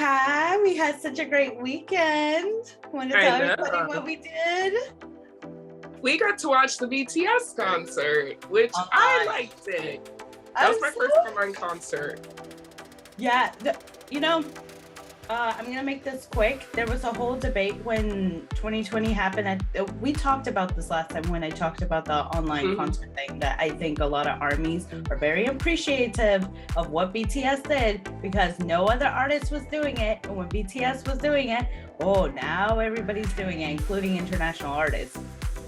Cat. We had such a great weekend. Want to tell everybody what we did? We got to watch the BTS concert, which I liked it. That was my first online concert. Yeah, I'm gonna make this quick. There was a whole debate when 2020 happened. We talked about this last time when I talked about the online concert thing, that I think a lot of armies are very appreciative of what BTS did because no other artist was doing it. And when BTS was doing it, now everybody's doing it, including international artists.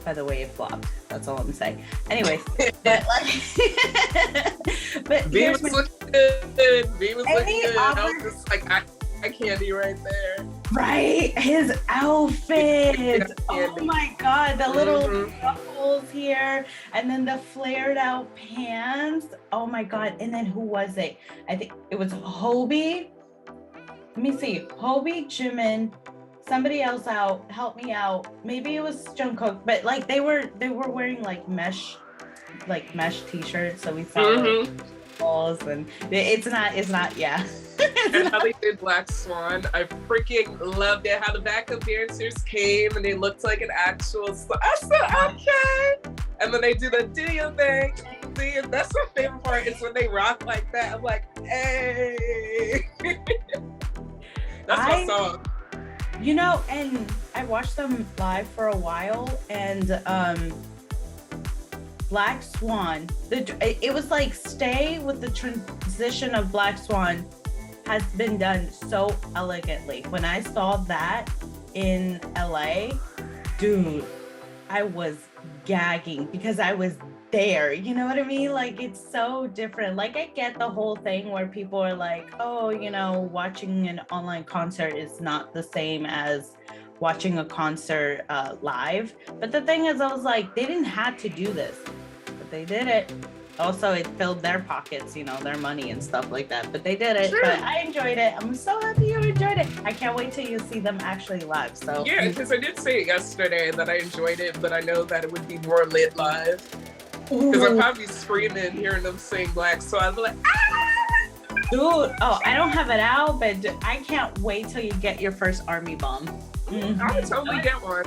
By the way, it flopped. That's all I'm saying. Anyways, but V was looking good. V was looking good. I was just like, I candy right there. Right, his outfit. Oh my God, the little ruffles here, and then the flared out pants. Oh my God, and then who was it? I think it was Hobie. Let me see, Hobie, Jimin. Somebody else out, help me out. Maybe it was Jungkook, but like they were wearing like mesh t-shirts, so we saw balls, and it's not yeah. And how they did Black Swan, I freaking loved it. How the backup dancers came and they looked like an actual song. I said okay, and then they do the do your thing. See, that's my favorite part is when they rock like that. I'm like, hey, that's my song. You know, and I watched them live for a while, and Black Swan, it was like stay with the transition of Black Swan has been done so elegantly. When I saw that in LA, dude, I was gagging because I was there, you know what I mean? Like, it's so different. Like, I get the whole thing where people are like, watching an online concert is not the same as watching a concert live. But the thing is, I was like, they didn't have to do this, but they did it. Also, it filled their pockets, their money and stuff like that, but they did it. Sure. But I enjoyed it. I'm so happy you enjoyed it. I can't wait till you see them actually live. So yeah, because I did say it yesterday that I enjoyed it, but I know that it would be more lit live. Because I'm probably screaming hearing them sing Black Swan. I'll be like, ah! Dude, I don't have it out, but I can't wait till you get your first army bomb. I would totally get one.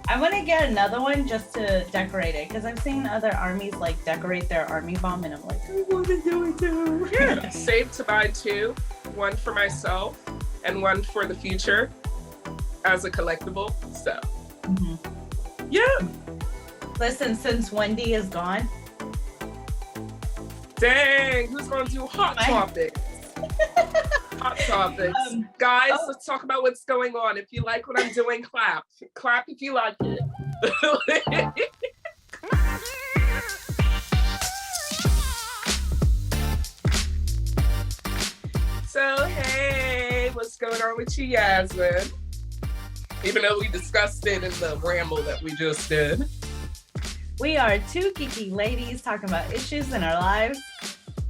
I want to get another one just to decorate it, because I've seen other armies like decorate their army bomb, and I'm like, I want to do it too. Yeah, saved to buy two, one for myself and one for the future as a collectible. So, yeah. Listen, since Wendy is gone. Dang, who's going to do hot topics? Hot topics. Guys, let's talk about what's going on. If you like what I'm doing, clap. Clap if you like it. So, hey, what's going on with you, Yasmin? Even though we discussed it in the ramble that we just did. We are two geeky ladies talking about issues in our lives,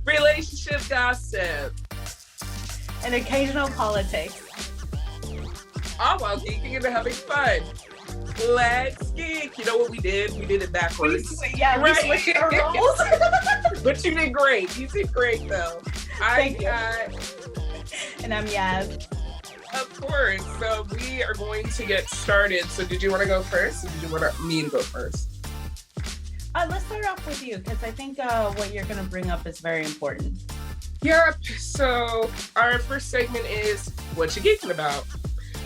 relationship gossip, and occasional politics. All while geeking and having fun. Let's geek. You know what we did? We did it backwards. We switched our roles. But you did great. You did great, though. And I'm Yaz. Of course. So we are going to get started. So did you want to go first, or did you want me to go first? Let's start off with you, because I think what you're going to bring up is very important. Yep. So our first segment is what you geeking about.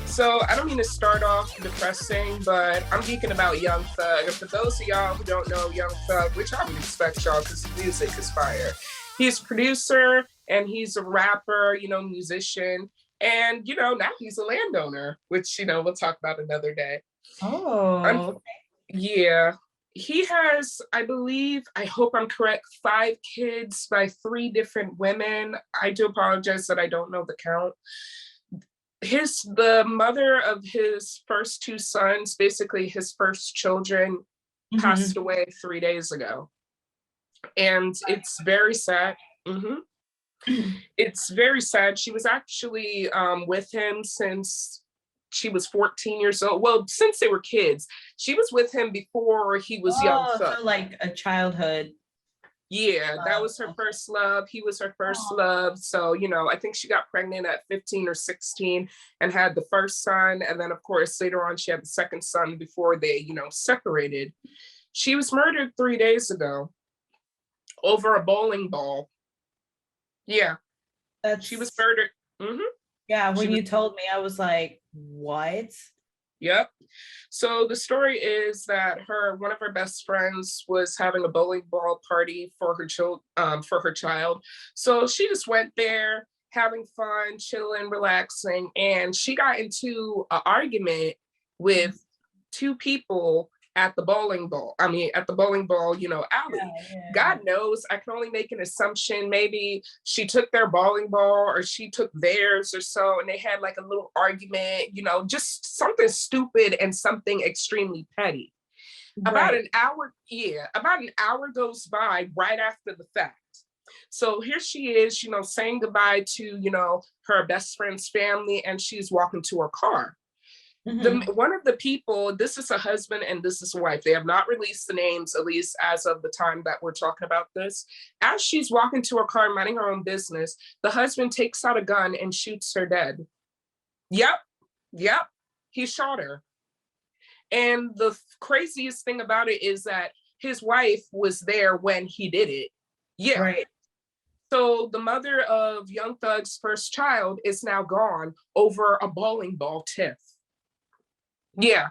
So I don't mean to start off depressing, but I'm geeking about Young Thug. And for those of y'all who don't know Young Thug, which I would expect y'all because his music is fire. He's a producer and he's a rapper, musician. And, now he's a landowner, which, we'll talk about another day. Oh, yeah. He has, I believe, I hope I'm correct, 5 kids by 3 different women. I do apologize that I don't know the count. The mother of his first 2 sons, basically his first children, passed away 3 days ago. And it's very sad. It's very sad. She was actually with him since she was 14 years old. Well, since they were kids. She was with him before he was Young Thug. So like a childhood Yeah, that was her first love. He was her first love. So, you know, I think she got pregnant at 15 or 16 and had the first son. And then, of course, later on, she had the second son before they, you know, separated. She was murdered 3 days ago over a bowling ball. Yeah, she was murdered. Yeah, when you told me, I was like, what? Yep. So the story is that one of her best friends was having a bowling ball party for her child. So she just went there, having fun, chilling, relaxing, and she got into an argument with two people at the bowling ball. At the bowling ball, you know, alley. God knows, I can only make an assumption. Maybe she took their bowling ball or she took theirs or so, and they had like a little argument, you know, just something stupid and something extremely petty. About an hour goes by right after the fact. So here she is, you know, saying goodbye to, you know, her best friend's family, and she's walking to her car. One of the people, this is a husband and this is a wife. They have not released the names, at least as of the time that we're talking about this. As she's walking to her car, minding her own business, the husband takes out a gun and shoots her dead. Yep, he shot her. And the craziest thing about it is that his wife was there when he did it. Yeah. Right. So the mother of Young Thug's first child is now gone over a bowling ball tiff. Yeah,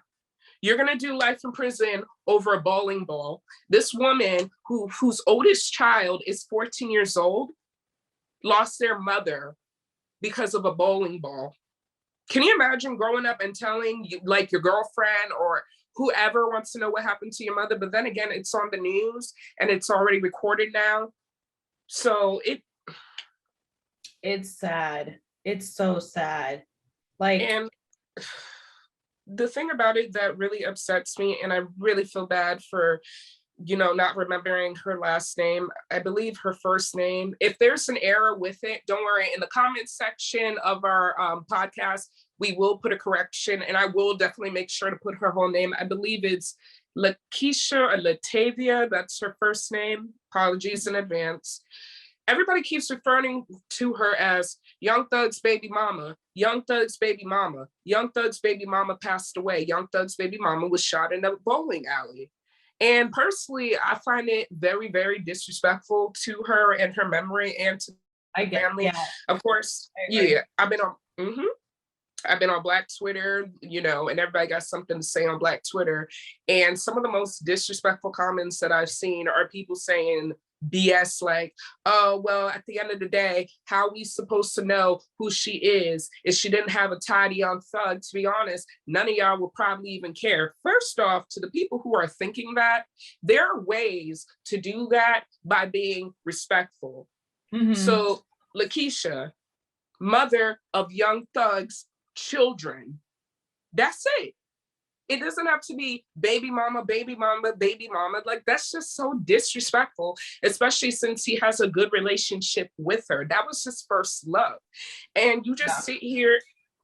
you're gonna do life in prison over a bowling ball. This woman whose oldest child is 14 years old lost their mother because of a bowling ball. Can you imagine growing up and telling like your girlfriend or whoever wants to know what happened to your mother, but then again, it's on the news and it's already recorded now. So it's sad. It's so sad. Like, and the thing about it that really upsets me, and I really feel bad for, you know, not remembering her last name. I believe her first name. If there's an error with it, don't worry. In the comment section of our podcast, we will put a correction, and I will definitely make sure to put her whole name. I believe it's Lakeisha or Latavia. That's her first name. Apologies in advance. Everybody keeps referring to her as Young Thug's baby mama. Young Thug's baby mama. Young Thug's baby mama passed away. Young Thug's baby mama was shot in a bowling alley. And personally, I find it very, very disrespectful to her and her memory and to the family. Yeah. Of course, yeah, I've been on Black Twitter, you know, and everybody got something to say on Black Twitter. And some of the most disrespectful comments that I've seen are people saying BS like, oh, well, at the end of the day, how are we supposed to know who she is if she didn't have a tidy Young Thug? To be honest, none of y'all will probably even care. First off, to the people who are thinking that, there are ways to do that by being respectful. So Lakeisha, mother of Young Thug's children, that's it. It doesn't have to be baby mama, baby mama, baby mama. Like, that's just so disrespectful, especially since he has a good relationship with her. That was his first love. And you just sit here,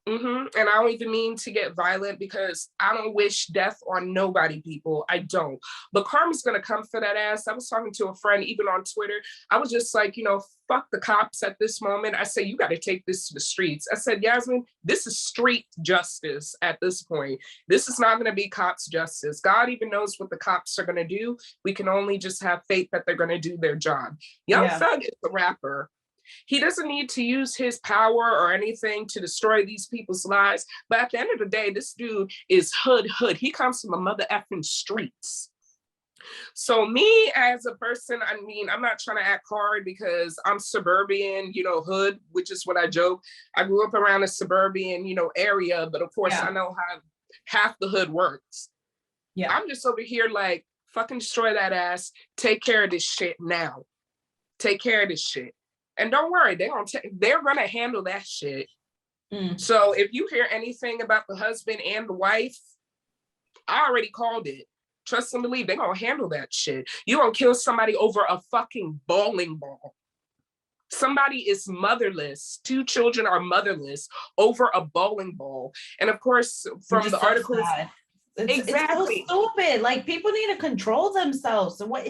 and I don't even mean to get violent because I don't wish death on nobody, people. I don't. But karma's going to come for that ass. I was talking to a friend, even on Twitter. I was just like, you know, fuck the cops at this moment. I say, you got to take this to the streets. I said, Yasmin, this is street justice at this point. This is not going to be cops justice. God even knows what the cops are going to do. We can only just have faith that they're going to do their job. Young Thug is a rapper. He doesn't need to use his power or anything to destroy these people's lives. But at the end of the day, this dude is hood. He comes from the mother effing streets. So me as a person, I mean, I'm not trying to act hard because I'm suburban, you know, hood, which is what I joke. I grew up around a suburban, you know, area, but of course I know how half the hood works. Yeah, I'm just over here like, fucking destroy that ass. Take care of this shit now. Take care of this shit. And don't worry, they're gonna handle that shit. So if you hear anything about the husband and the wife, I already called it. Trust and believe, they're gonna handle that shit. You gonna kill somebody over a fucking bowling ball. Somebody is motherless. 2 children are motherless over a bowling ball. And of course, from the articles, exactly. It's so stupid. Like, people need to control themselves. And what?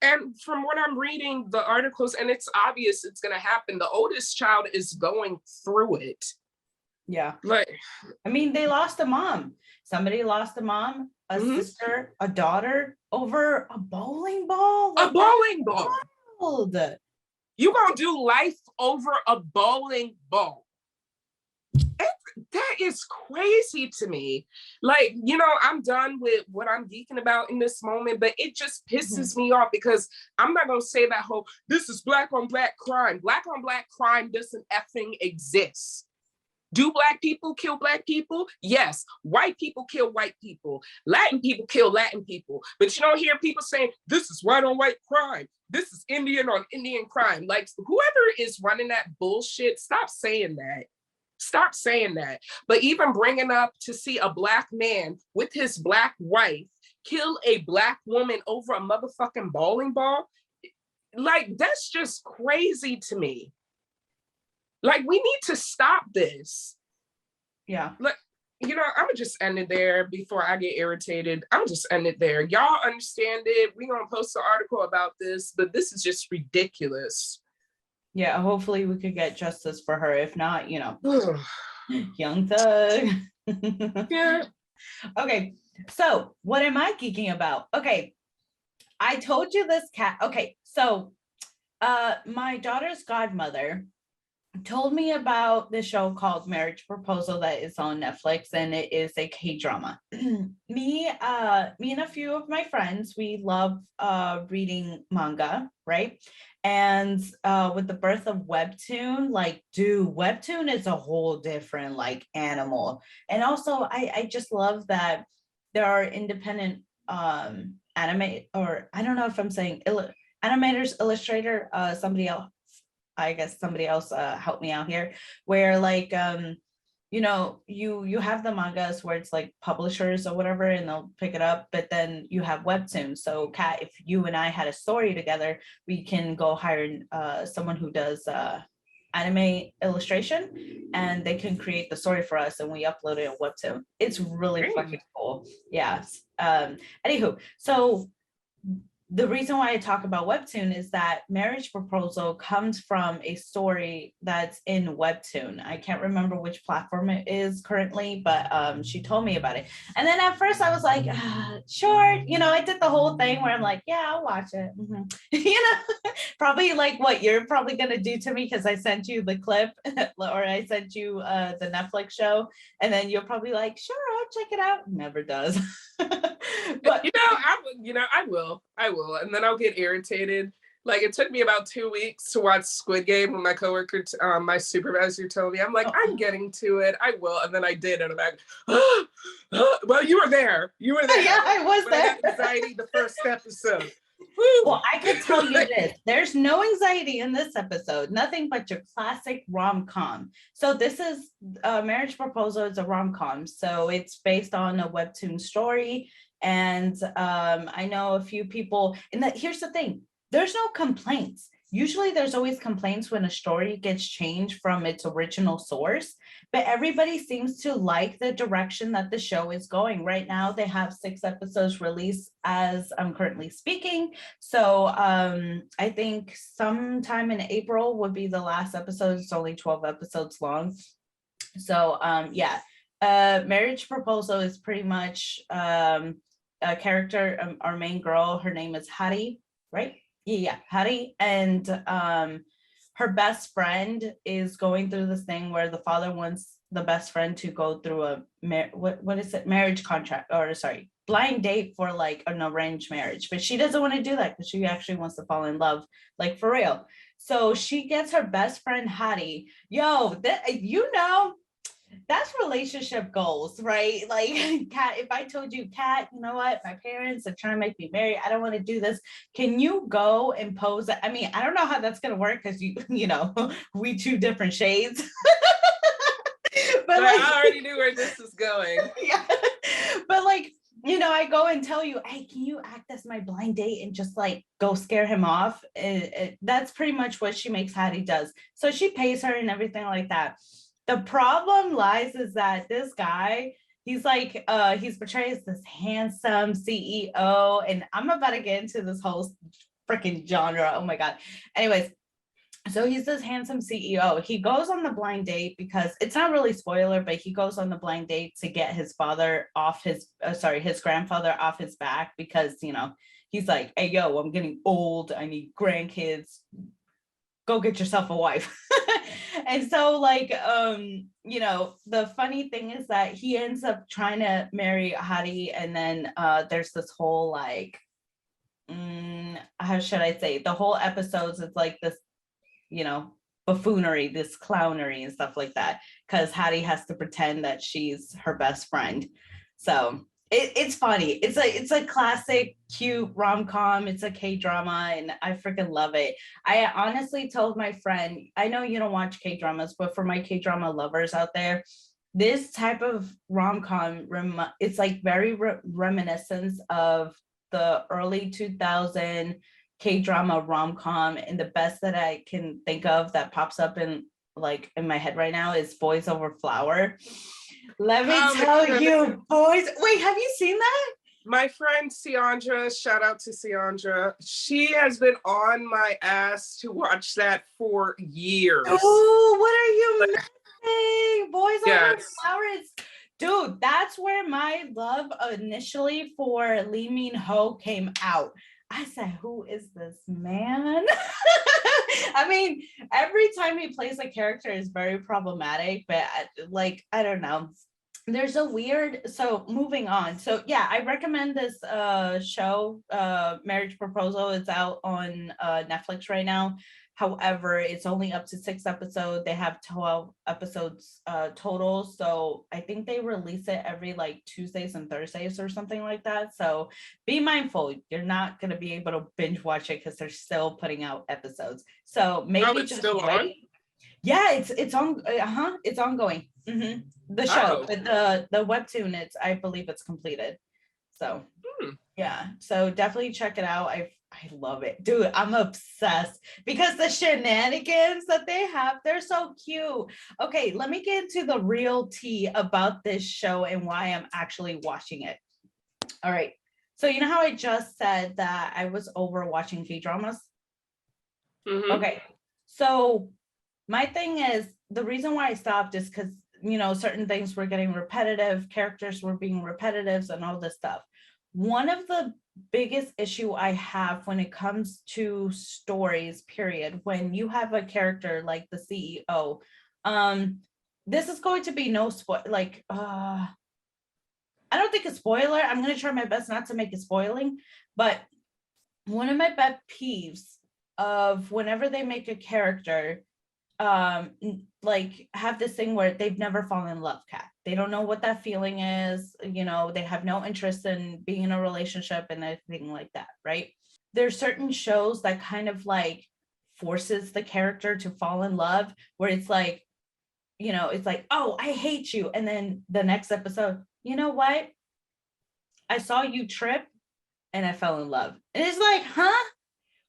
And from what I'm reading, the articles, and it's obvious it's going to happen, the oldest child is going through it. Yeah. Like, I mean, they lost a mom. Somebody lost a mom, a sister, a daughter over a bowling ball. Like, a bowling ball. Wild. You gonna do life over a bowling ball? That is crazy to me. Like, you know, I'm done with what I'm geeking about in this moment, but it just pisses me off because I'm not gonna say that whole, this is black on black crime. Black on black crime doesn't effing exist. Do black people kill black people? Yes. White people kill white people. Latin people kill Latin people. But you don't hear people saying, this is white on white crime. This is Indian on Indian crime. Like, whoever is running that bullshit, stop saying that. Stop saying that. But even bringing up to see a black man with his black wife kill a black woman over a motherfucking bowling ball, like, that's just crazy to me. Like, we need to stop this. Yeah. Like, you know, I'm gonna just end it there before I get irritated. I'm just end it there. Y'all understand it. We're gonna post an article about this, but this is just ridiculous. Yeah, hopefully we could get justice for her. If not, you know, Young Thug. Yeah. Okay, so what am I geeking about? Okay, I told you this cat. Okay, so my daughter's godmother told me about the show called Marriage Proposal that is on Netflix, and it is a K-drama. me and a few of my friends, we love reading manga, right? And with the birth of webtoon, like, dude, webtoon is a whole different like animal. And also I just love that there are independent anime, or I don't know if I'm saying animators, illustrator, somebody else, I guess somebody else help me out here, where like you know, you have the mangas where it's like publishers or whatever and they'll pick it up, but then you have webtoons. So Kat, if you and I had a story together, we can go hire someone who does anime illustration, and they can create the story for us and we upload it on webtoon. It's really fucking cool. Yes. Anywho, so the reason why I talk about webtoon is that Marriage Proposal comes from a story that's in webtoon. I can't remember which platform it is currently, but she told me about it. And then at first I was like, sure. You know, I did the whole thing where I'm like, yeah, I'll watch it. You know, probably like what you're probably going to do to me because I sent you the clip or I sent you the Netflix show. And then you're probably like, sure, I'll check it out. Never does. But I will, and then I'll get irritated. Like, it took me about 2 weeks to watch Squid Game when my coworker, my supervisor told me. I'm like, I'm getting to it. I will, and then I did, and I'm like, well, you were there. You were there. Yeah, I was there. I got anxiety the first episode. Well, I can tell you this. There's no anxiety in this episode. Nothing but your classic rom-com. So this is Marriage Proposal is a rom-com. So it's based on a webtoon story. And I know a few people, and here's the thing, there's no complaints. Usually there's always complaints when a story gets changed from its original source, but everybody seems to like the direction that the show is going. Right now, they have 6 episodes released as I'm currently speaking. So I think sometime in April would be the last episode. It's only 12 episodes long. So yeah, Marriage Proposal is pretty much a character, our main girl, her name is Hari, right? Yeah, Hari. And her best friend is going through this thing where the father wants the best friend to go through a marriage contract, or sorry, blind date for like an arranged marriage, but she doesn't want to do that because she actually wants to fall in love, like for real. So she gets her best friend Hari. Yo, that, you know, that's relationship goals, right? Like, Kat, if I told you, Kat, you know what, my parents are trying to make me marry, I don't want to do this, can you go and pose? I mean, I don't know how that's gonna work because you know, we 2 different shades. But like, I already knew where this is going. Yeah, but like, you know, I go and tell you, hey, can you act as my blind date and just like go scare him off? That's pretty much what she makes Hattie does. So she pays her and everything like that. The problem lies is that this guy, he's like, he's portrayed as this handsome CEO, and I'm about to get into this whole freaking genre. Oh my God. Anyways, so he's this handsome CEO. He goes on the blind date because it's not really spoiler, but he goes on the blind date to get his father off his grandfather off his back because, he's like, hey, yo, I'm getting old. I need grandkids. Go get yourself a wife. And so the funny thing is that he ends up trying to marry Hadi. And then there's this whole how should I say, the whole episodes, it's like this, buffoonery, this clownery and stuff like that, because Hattie has to pretend that she's her best friend. So it's funny. It's a classic cute rom-com. It's a K-drama and I freaking love it. I honestly told my friend, I know you don't watch K-dramas, but for my K-drama lovers out there, this type of rom-com, it's like very reminiscent of the early 2000 K-drama rom-com, and the best that I can think of that pops up in my head right now is Boys Over Flower. Let me tell you, boys. Wait, have you seen that? My friend Siandra, shout out to Siandra. She has been on my ass to watch that for years. Oh, what are you missing? Boys Over Flower is, dude, that's where my love initially for Lee Min Ho came out. I said, who is this man? I mean, every time he plays a character is very problematic, but I don't know. There's a weird, so moving on. So yeah, I recommend this show, Marriage Proposal. It's out on Netflix right now. However, it's only up to 6 episodes. They have 12 episodes total. So I think they release it every Tuesdays and Thursdays or something like that. So be mindful. You're not going to be able to binge watch it because they're still putting out episodes. So maybe it's just still wait. On? Yeah, it's on. It's ongoing. Mm-hmm. The show, but the webtoon, I believe it's completed. So yeah, so definitely check it out. I love it, dude. I'm obsessed because the shenanigans that they have, they're so cute. Okay, let me get into the real tea about this show and why I'm actually watching it. All right, so you know how I just said that I was over watching K-dramas? Mm-hmm. Okay, so my thing is, the reason why I stopped is because certain things were getting repetitive, characters were being repetitive and all this stuff. One of the biggest issue I have when it comes to stories, period, when you have a character like the CEO, this is going to be no spoil, I don't think a spoiler. I'm going to try my best not to make it spoiling, but one of my pet peeves of whenever they make a character have this thing where they've never fallen in love, Cat. They don't know what that feeling is, they have no interest in being in a relationship and anything like that, right? There's certain shows that kind of forces the character to fall in love, where it's it's like, oh, I hate you, and then the next episode, you know what, I saw you trip and I fell in love. And it's like, huh,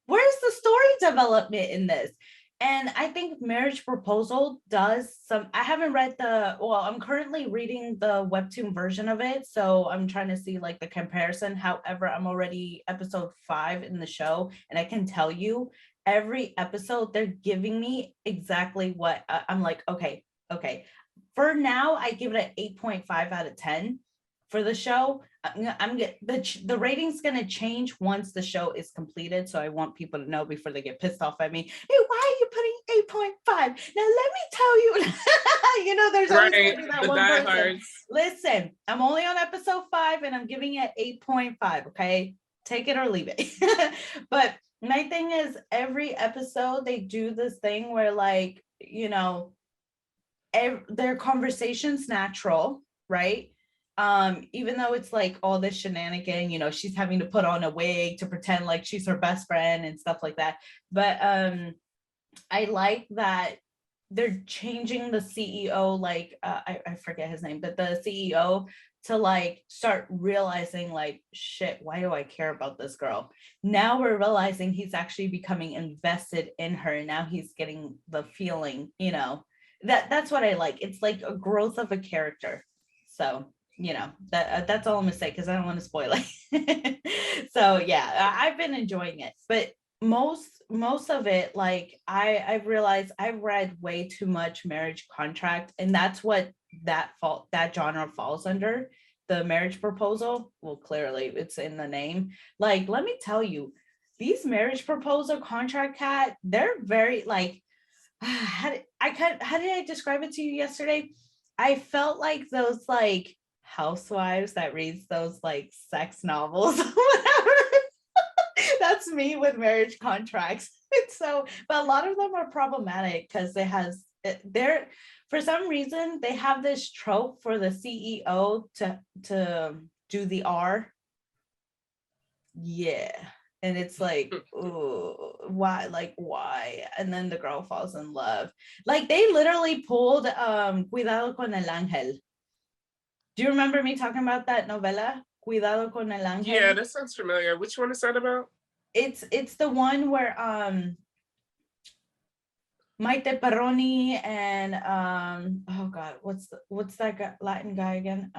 where's the story development in this? And I think Marriage Proposal does some, I haven't read I'm currently reading the webtoon version of it. So I'm trying to see the comparison. However, I'm already episode 5 in the show. And I can tell you every episode, they're giving me exactly what I'm like, okay. For now, I give it an 8.5 out of 10 for the show. The rating's gonna change once the show is completed, so I want people to know before they get pissed off at me. Hey, why are you putting 8.5? Now let me tell you, there's always gonna be that one person. Listen, I'm only on episode 5 and I'm giving it 8.5. Okay, take it or leave it. But my thing is, every episode they do this thing where their conversation's natural, right? Even though it's all this shenanigan, she's having to put on a wig to pretend like she's her best friend and stuff like that. But I like that they're changing the CEO, I forget his name, but the CEO to start realizing shit, why do I care about this girl? Now we're realizing he's actually becoming invested in her. Now he's getting the feeling, that's what I like. It's like a growth of a character. So that's all I'm gonna say because I don't want to spoil it. So yeah, I've been enjoying it, but most of it, like I've realized I've read way too much marriage contract, and that's what that genre falls under, the marriage proposal. Well, clearly it's in the name. Like, let me tell you, these marriage proposal contract cat, they're very like how did I describe it to you yesterday? I felt like those like housewives that reads those like sex novels. Whatever. That's me with marriage contracts. So, but a lot of them are problematic because they're for some reason they have this trope for the CEO to do the R. Yeah. And it's like, ooh, why? Like, why? And then the girl falls in love. Like, they literally pulled Cuidado con el Ángel. Do you remember me talking about that novela? Cuidado con el Ángel? Yeah, that sounds familiar. Which one is that about? It's the one where Maite Perroni and oh god, what's that guy, Latin guy again?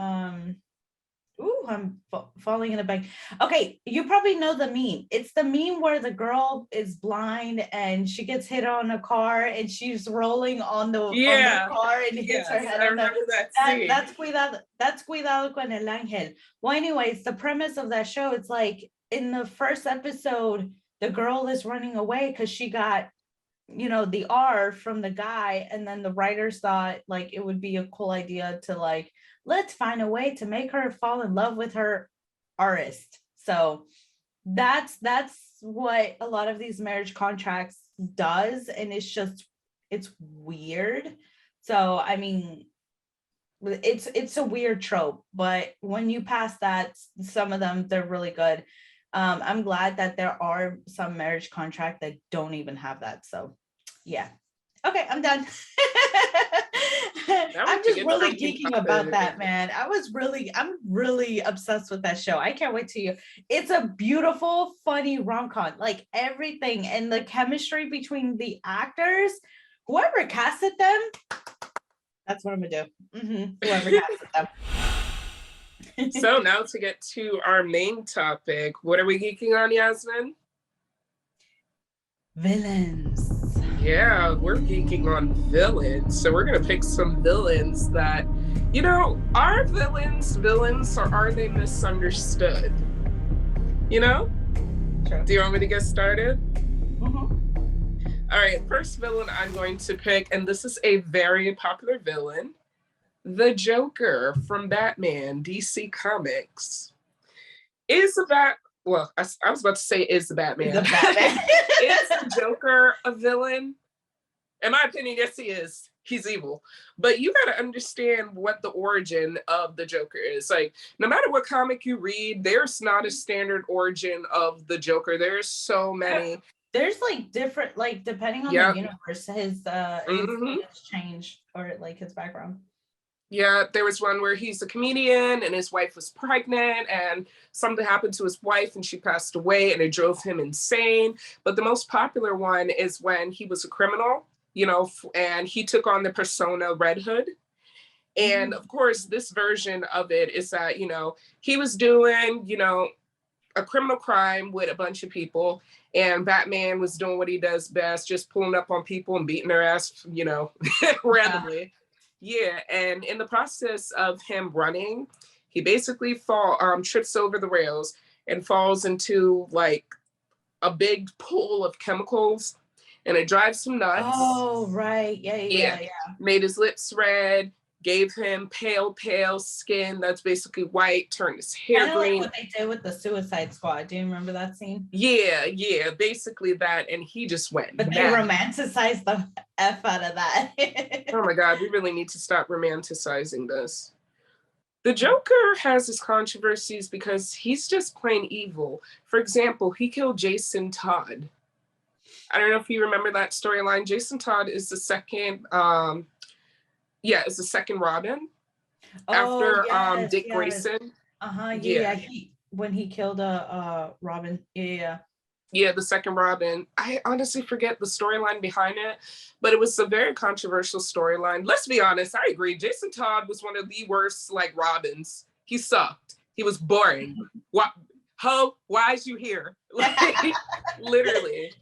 Ooh, I'm falling in a bank. Okay, you probably know the meme. It's the meme where the girl is blind and she gets hit on a car and she's rolling on the car and hits her head on that's Cuidado con el Ángel. Well, anyways, the premise of that show, it's like in the first episode, the girl is running away because she got, the R from the guy, and then the writers thought like it would be a cool idea to like, let's find a way to make her fall in love with her artist. So that's what a lot of these marriage contracts does, and it's weird. So I mean, it's a weird trope, but when you pass that, some of them, they're really good. I'm glad that there are some marriage contract that don't even have that. So yeah. Okay, I'm done. I'm just really geeking about that, man. I'm really obsessed with that show. I can't wait to you. It's a beautiful, funny rom-com, like everything, and the chemistry between the actors, whoever casted them, that's what I'm gonna do. Whoever casted them. So now to get to our main topic, what are we geeking on, Yasmin? Villains. Yeah, we're geeking on villains. So we're gonna pick some villains that, are villains, or are they misunderstood? Sure. Do you want me to get started? All right, first villain I'm going to pick, and this is a very popular villain, the Joker from Batman, DC Comics. Well, I was about to say, is the Batman. The Batman. Is the Joker a villain? In my opinion, yes, he is. He's evil. But you got to understand what the origin of the Joker is. Like, no matter what comic you read, there's not a standard origin of the Joker. There's so many. There's like different, like depending on the universe, his change, or like his background. Yeah, there was one where he's a comedian and his wife was pregnant and something happened to his wife and she passed away and it drove him insane. But the most popular one is when he was a criminal, and he took on the persona Red Hood. And of course, this version of it is that, he was doing, a criminal crime with a bunch of people, and Batman was doing what he does best, just pulling up on people and beating their ass, randomly. Yeah, and in the process of him running, he basically trips over the rails and falls into like a big pool of chemicals, and it drives him nuts. Oh, right. Yeah. Made his lips red, gave him pale skin that's basically white, turned his hair green. Like what they did with the Suicide Squad. Do you remember that scene? Yeah, basically that, and he just went. But they romanticized the F out of that. Oh my God, we really need to stop romanticizing this. The Joker has his controversies because he's just plain evil. For example, he killed Jason Todd. I don't know if you remember that storyline. Jason Todd is the second, it's the second Robin after Dick Grayson. When he killed Robin. Yeah, the second Robin. I honestly forget the storyline behind it, but it was a very controversial storyline. Let's be honest, I agree. Jason Todd was one of the worst Robins. He sucked. He was boring. Ho, why is you here? Like, literally.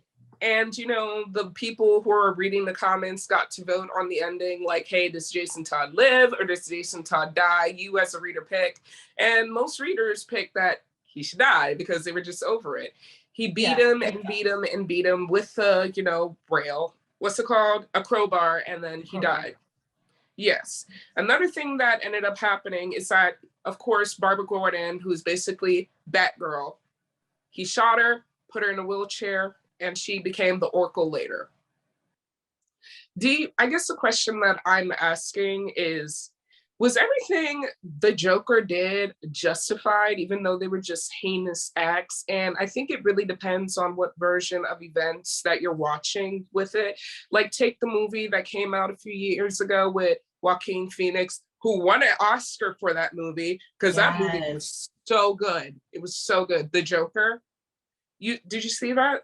And, you know, the people who are reading the comments got to vote on the ending, like, hey, does Jason Todd live or does Jason Todd die? You as a reader pick. And most readers picked that he should die because they were just over it. He beat him and beat him and beat him with a, you know, rail. What's it called? A crowbar, and then he died. Yes. Another thing that ended up happening is that, of course, Barbara Gordon, who's basically Batgirl, he shot her, put her in a wheelchair, and she became the Oracle later. I guess the question that I'm asking is, was everything the Joker did justified, even though they were just heinous acts? And I think it really depends on what version of events that you're watching with it. Like, take the movie that came out a few years ago with Joaquin Phoenix, who won an Oscar for that movie, because that movie was so good. It was so good. The Joker. Did you see that?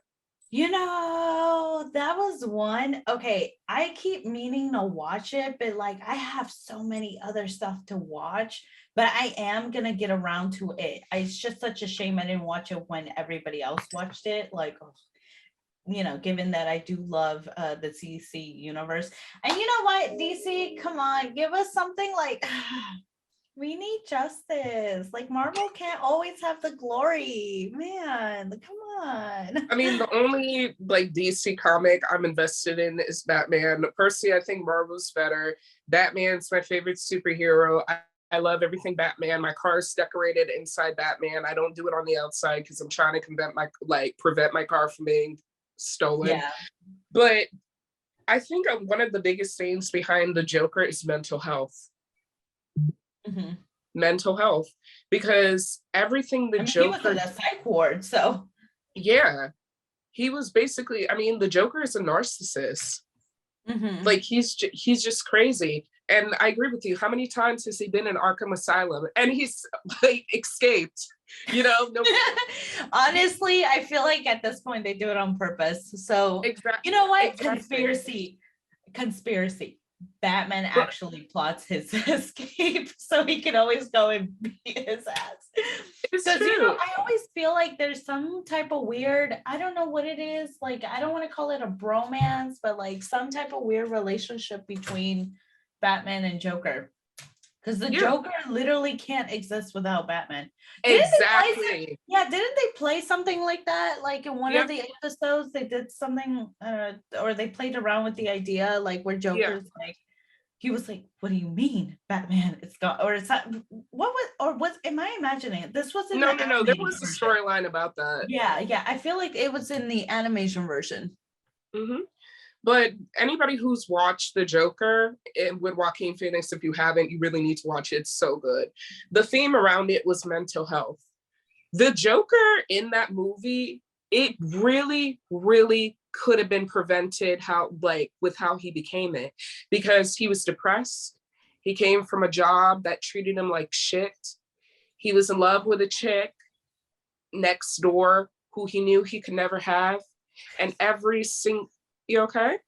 You know, that was one. Okay, I keep meaning to watch it, but like I have so many other stuff to watch, but I am gonna get around to it. It's just such a shame I didn't watch it when everybody else watched it. Like, you know, given that I do love the DC universe. And you know what, DC, come on, give us something like we need justice. Like, Marvel can't always have the glory, man. Come on. I mean, the only like DC comic I'm invested in is Batman. Personally, I think Marvel's better. Batman's my favorite superhero. I love everything Batman. My car is decorated inside Batman. I don't do it on the outside because I'm trying to prevent my car from being stolen. Yeah. But I think one of the biggest things behind the Joker is mental health. Mm-hmm. Mental health, because everything the Joker, he was in a psych ward, so yeah, he was basically, I mean, the Joker is a narcissist. Mm-hmm. Like, he's just crazy. And I agree with you. How many times has he been in Arkham Asylum and he's like escaped? You know, no. Honestly, I feel like at this point they do it on purpose. So Exactly. You know what? Exactly. Conspiracy. Batman actually plots his escape so he can always go and beat his ass. It's Because true. you know, I always feel like there's some type of weird, I don't know what it is, like I don't want to call it a bromance, but like some type of weird relationship between Batman and Joker. Because the Joker literally can't exist without Batman. Exactly. Didn't they play something like that? Like in one of the episodes, they did something, or they played around with the idea, like where Joker's like, he was like, "What do you mean, Batman? It's gone?" Or it's not. Am I imagining it? This was in no. There was a storyline about that. Yeah. I feel like it was in the animation version. Mm-hmm. But anybody who's watched The Joker with Joaquin Phoenix, if you haven't, you really need to watch it. It's so good. The theme around it was mental health. The Joker in that movie, it really, really could have been prevented with how he became it, because he was depressed. He came from a job that treated him like shit. He was in love with a chick next door who he knew he could never have. And you okay?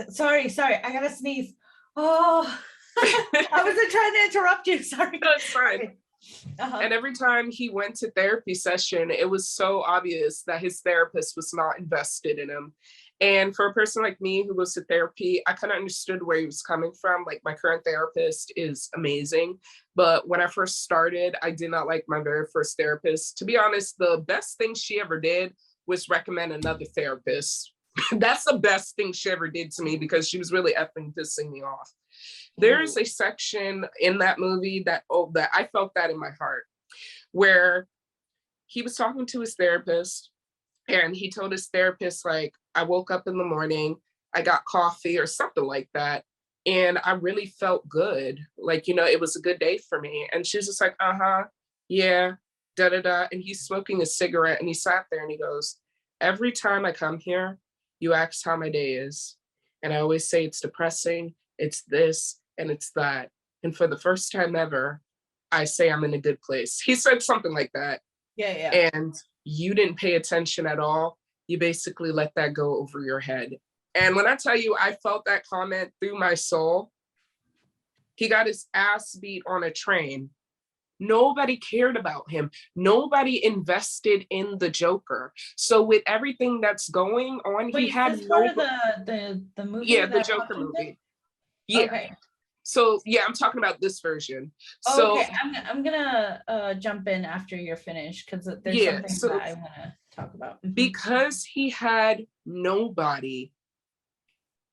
Sorry, I gotta sneeze. Oh, I wasn't trying to interrupt you. Sorry. No, it's fine. And every time he went to therapy session, it was so obvious that his therapist was not invested in him. And for a person like me who goes to therapy, I kind of understood where he was coming from. Like, my current therapist is amazing. But when I first started, I did not like my very first therapist. To be honest, the best thing she ever did was recommend another therapist. That's the best thing she ever did to me, because she was really effing pissing me off. There's a section in that movie that I felt that in my heart, where he was talking to his therapist and he told his therapist, like, I woke up in the morning, I got coffee or something like that, and I really felt good. Like, you know, it was a good day for me. And she's just like, yeah, da-da-da. And he's smoking a cigarette and he sat there and he goes, every time I come here, you ask how my day is. And I always say it's depressing, it's this, and it's that. And for the first time ever, I say I'm in a good place. He said something like that. Yeah. And you didn't pay attention at all. You basically let that go over your head. And when I tell you, I felt that comment through my soul. He got his ass beat on a train. Nobody cared about him. Nobody invested in the Joker. So with everything that's going on, he Wait, had is this part no. of the movie Yeah, the that Joker Washington? movie. Yeah. Okay. So yeah, I'm talking about this version. So Okay, I'm gonna jump in after you're finished because there's yeah, something so that I want to talk about. because he had nobody,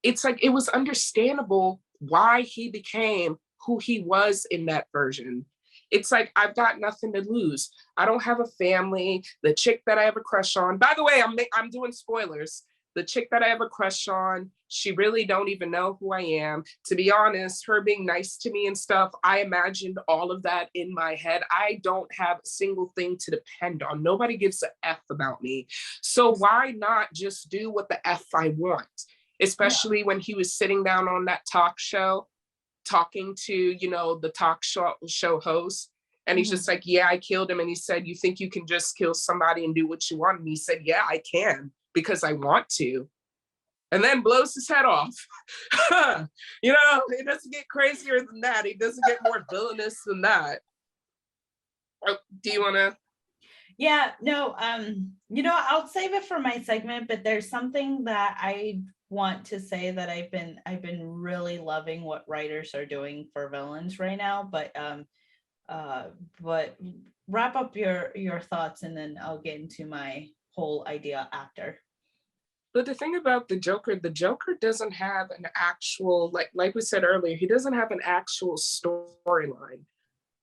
it's like it was understandable why he became who he was in that version. It's like, I've got nothing to lose. I don't have a family. The chick that I have a crush on, by the way, I'm doing spoilers. The chick that I have a crush on, she really don't even know who I am. To be honest, her being nice to me and stuff, I imagined all of that in my head. I don't have a single thing to depend on. Nobody gives a F about me. So why not just do what the F I want? Especially when he was sitting down on that talk show talking to, you know, the talk show host. And he's just like, yeah, I killed him. And he said, you think you can just kill somebody and do what you want? And he said, yeah, I can, because I want to. And then blows his head off. You know, it doesn't get crazier than that. He doesn't get more villainous than that. Do you want to? Yeah, no, you know, I'll save it for my segment, but there's something that I want to say that I've been really loving what writers are doing for villains right now, but wrap up your thoughts and then I'll get into my whole idea after. But the thing about the Joker doesn't have an actual, like we said earlier, he doesn't have an actual storyline.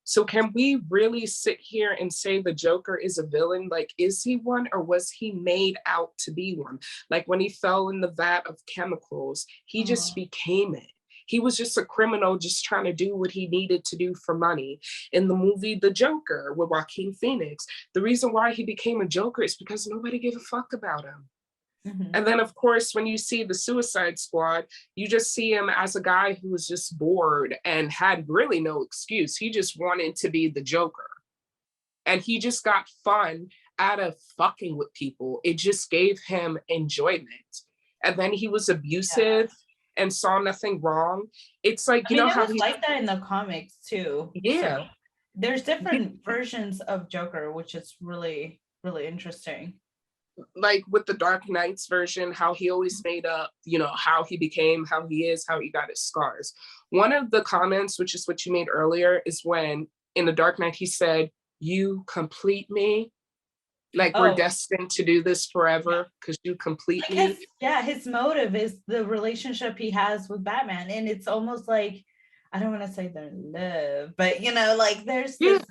So can we really sit here and say the Joker is a villain? Like, is he one, or was he made out to be one? Like when he fell in the vat of chemicals, he just became it. He was just a criminal just trying to do what he needed to do for money. In the movie The Joker with Joaquin Phoenix, the reason why he became a Joker is because nobody gave a fuck about him. And then, of course, when you see the Suicide Squad, you just see him as a guy who was just bored and had really no excuse. He just wanted to be the Joker. And he just got fun out of fucking with people. It just gave him enjoyment. And then he was abusive and saw nothing wrong. It's like, you know it how was like that in the comics too. Yeah. So there's different versions of Joker, which is really, really interesting. Like with the Dark Knight's version, how he always made up, you know, how he became, how he is, how he got his scars. One of the comments, which is what you made earlier, is when in the Dark Knight, he said, you complete me. Like we're destined to do this forever because you complete me. His motive is the relationship he has with Batman. And it's almost like, I don't want to say they're in love, but you know, like there's this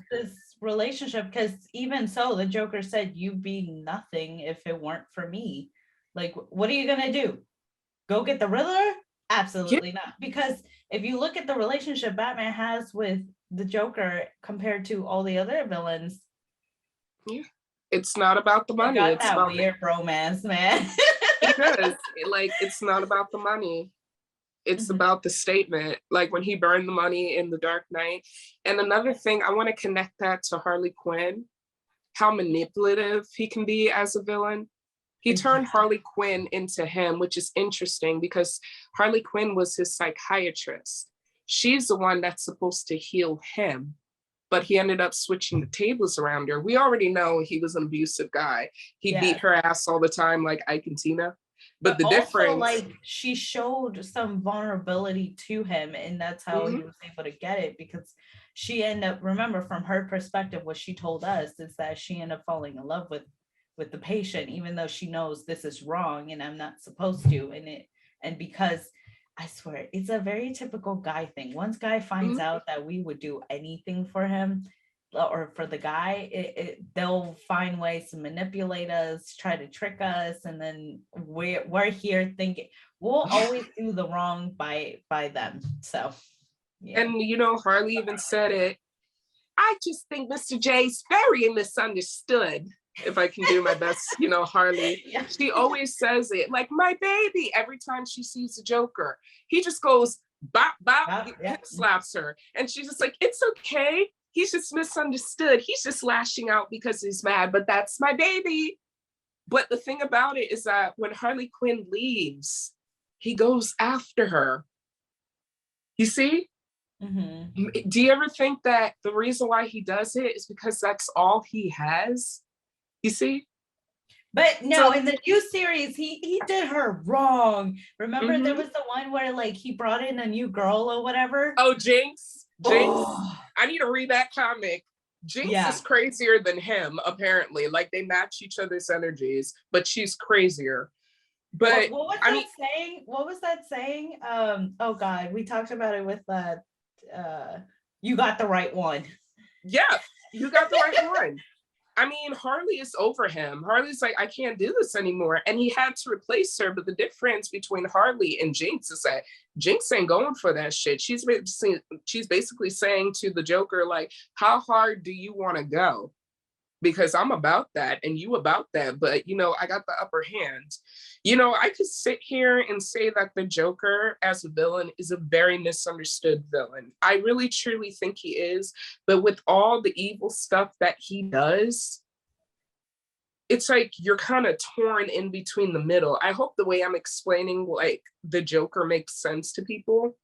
relationship, because even so, the Joker said, you'd be nothing if it weren't for me. Like, what are you gonna do? Go get the Riddler? Absolutely not. Because if you look at the relationship Batman has with the Joker compared to all the other villains, it's not about the money. It's that about weird romance, man. Because like it's not about the money. It's about the statement, like when he burned the money in The Dark Knight. And another thing, I want to connect that to Harley Quinn, how manipulative he can be as a villain. He turned Harley Quinn into him, which is interesting because Harley Quinn was his psychiatrist. She's the one that's supposed to heal him, but he ended up switching the tables around her. We already know he was an abusive guy. He beat her ass all the time, like Ike and Tina. But the difference, like, she showed some vulnerability to him, and that's how he was able to get it, because she ended up, remember, from her perspective, what she told us is that she ended up falling in love with the patient, even though she knows this is wrong and I'm not supposed to. And because I swear it's a very typical guy thing. Once guy finds out that we would do anything for him or for the guy, they'll find ways to manipulate us, try to trick us, and then we're here thinking we'll always do the wrong by them. So and you know, Harley even said it. I just think Mr. J's very misunderstood. If I can do my best, you know, Harley. She always says it, like, my baby, every time she sees the Joker. He just goes bop bop, slaps her, and she's just like, it's okay. He's just misunderstood. He's just lashing out because he's mad, but that's my baby. But the thing about it is that when Harley Quinn leaves, he goes after her. You see? Do you ever think that the reason why he does it is because that's all he has? You see? But no, So, in the new series, he did her wrong. Remember, there mhm. was the one where like he brought in a new girl or whatever. Oh, Jinx. Oh, I need to read that comic. Jinx yeah. is crazier than him, apparently. Like they match each other's energies, but she's crazier. But What was I that mean, saying? What was that saying? Oh God, we talked about it with you got the right one. yeah, you got the right one. I mean, Harley is over him. Harley's like, I can't do this anymore. And he had to replace her. But the difference between Harley and Jinx is that Jinx ain't going for that shit. She's basically saying to the Joker, like, how hard do you want to go? Because I'm about that and you about that. But, you know, I got the upper hand. You know, I could sit here and say that the Joker as a villain is a very misunderstood villain. I really, truly think he is. But with all the evil stuff that he does, it's like you're kind of torn in between the middle. I hope the way I'm explaining like the Joker makes sense to people.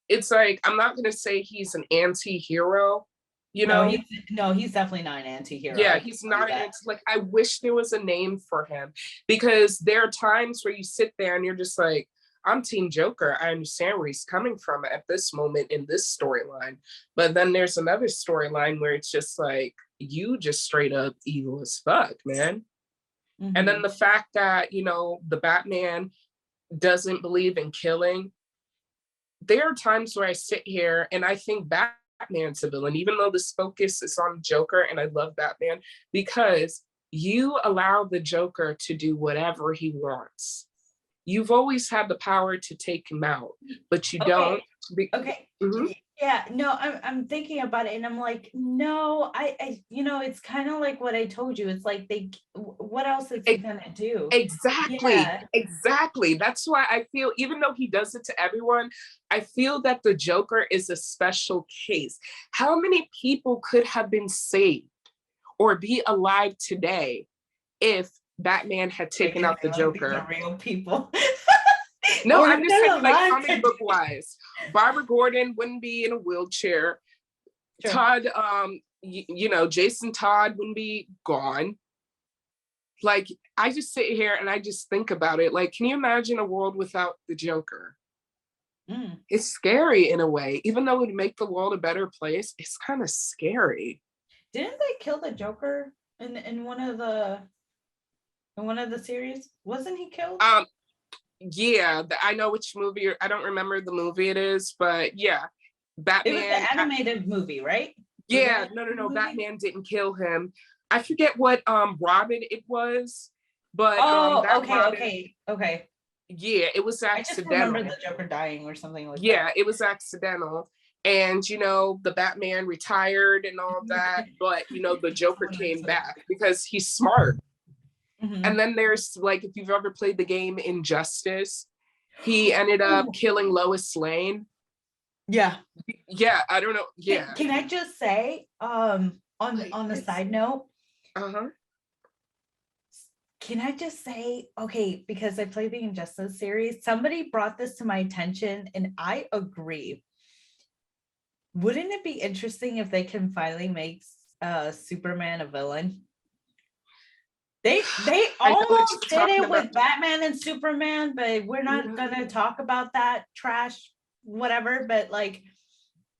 It's like, I'm not going to say he's an anti-hero, you know? He's definitely not an anti-hero. Yeah, he's not an like, I wish there was a name for him, because there are times where you sit there and you're just like, I'm Team Joker. I understand where he's coming from at this moment in this storyline. But then there's another storyline where it's just like, you just straight up evil as fuck, man. And then the fact that, you know, the Batman doesn't believe in killing. There are times where I sit here and I think Batman's a villain, even though this focus is on Joker, and I love Batman, because you allow the Joker to do whatever he wants. You've always had the power to take him out, but you don't. Okay. Mhm. Yeah, no, I'm thinking about it and I'm like, no, I you know, it's kind of like what I told you. It's like what else is he gonna do? Exactly. Yeah. Exactly. That's why I feel, even though he does it to everyone, I feel that the Joker is a special case. How many people could have been saved or be alive today if Batman had taken out the Joker? These are real people. No, Or I'm just saying, like, alive comic book wise, Barbara Gordon wouldn't be in a wheelchair. Sure. Todd, you know, Jason Todd wouldn't be gone. Like, I just sit here and I just think about it. Like, can you imagine a world without the Joker? It's scary in a way. Even though it would make the world a better place, it's kind of scary. Didn't they kill the Joker in one of the series? Wasn't he killed? Yeah, I know which movie. I don't remember the movie it is, but yeah, Batman. It was the animated movie, right? Yeah, no. Batman didn't kill him. I forget what Robin it was, but okay. Yeah, it was accidental. I just remember the Joker dying or something like that. Yeah, it was accidental. And you know, the Batman retired and all that, but you know, the Joker came back because he's smart. And then there's like, if you've ever played the game Injustice, he ended up killing Lois Lane. Yeah, I don't know. Yeah. Can I just say, on the side note, can I just say, okay, because I played the Injustice series, somebody brought this to my attention and I agree. Wouldn't it be interesting if they can finally make Superman a villain? They almost did it with Batman and Superman, but we're not gonna talk about that trash, whatever. But like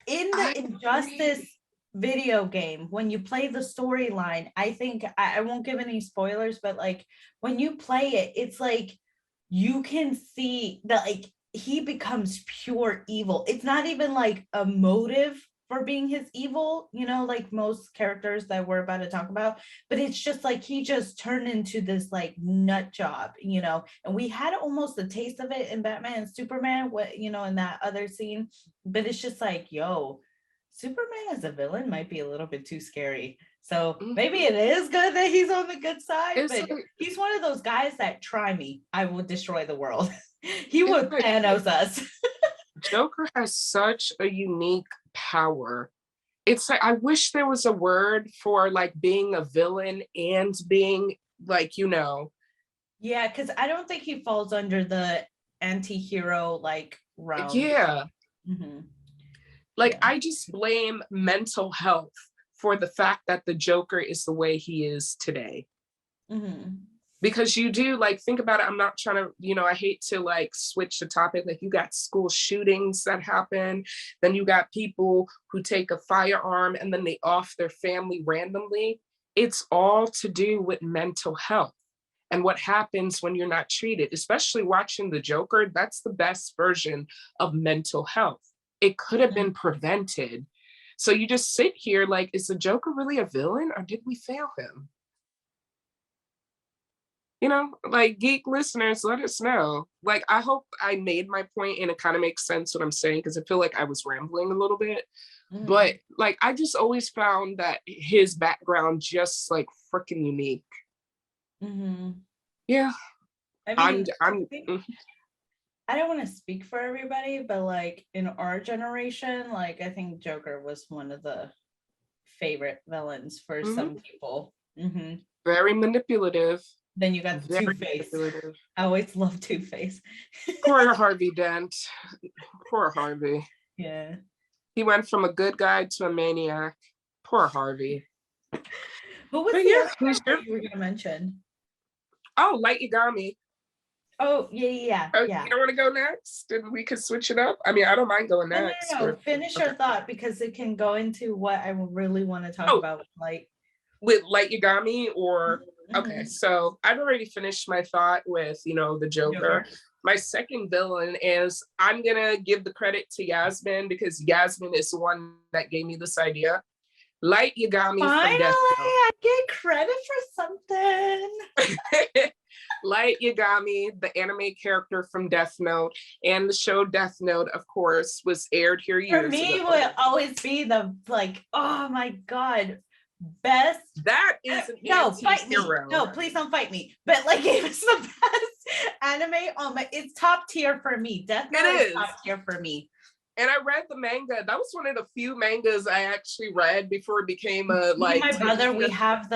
in the Injustice video game, when you play the storyline, I think I won't give any spoilers, but like when you play it, it's like you can see that like he becomes pure evil. It's not even like a motive for being his evil, you know, like most characters that we're about to talk about, but it's just like he just turned into this like nut job, you know. And we had almost a taste of it in Batman and Superman, what, you know, in that other scene, but it's just like, yo, Superman as a villain might be a little bit too scary. So maybe it is good that he's on the good side, but he's one of those guys that, try me, I will destroy the world. He would Thanos us. Joker has such a unique power. It's like, I wish there was a word for like being a villain and being like, you know. Yeah, because I don't think he falls under the anti-hero like realm. Yeah. Like, Yeah. I just blame mental health for the fact that the Joker is the way he is today. Because you do, like, think about it. I'm not trying to, you know, I hate to like switch the topic. Like, you got school shootings that happen, then you got people who take a firearm and then they off their family randomly. It's all to do with mental health and what happens when you're not treated. Especially watching the Joker, that's the best version of mental health. It could have been prevented. So you just sit here like, is the Joker really a villain, or did we fail him? You know, like, Geek listeners, let us know. Like, I hope I made my point and it kind of makes sense what I'm saying, because I feel like I was rambling a little bit. But like, I just always found that his background just like freaking unique. Yeah. I mean, I'm I don't want to speak for everybody, but like in our generation, like I think Joker was one of the favorite villains for some people. very manipulative. Then you got Two-Face. I always love Two-Face. Poor Harvey Dent. Poor Harvey. Yeah. He went from a good guy to a maniac. Poor Harvey. Who was the other guy you were gonna mention? Oh, Light Yagami. Oh, yeah. You don't want to go next? And we could switch it up? I mean, I don't mind going next. No. Finish your thought, because it can go into what I really want to talk about. Like, with Light Yagami, or okay, so I've already finished my thought with, you know, the Joker. My second villain is, I'm gonna give the credit to Yasmin, because Yasmin is the one that gave me this idea. Light Yagami. Finally, I get credit for something. Light Yagami, the anime character from Death Note, and the show Death Note, of course, was aired here years ago. For me, will always be the, like, oh my god, best. That is an anti-hero. No, please don't fight me. But like, it was the best anime. It's top tier for me. Death Note is top tier for me. And I read the manga. That was one of the few mangas I actually read before it became a like. My brother, we have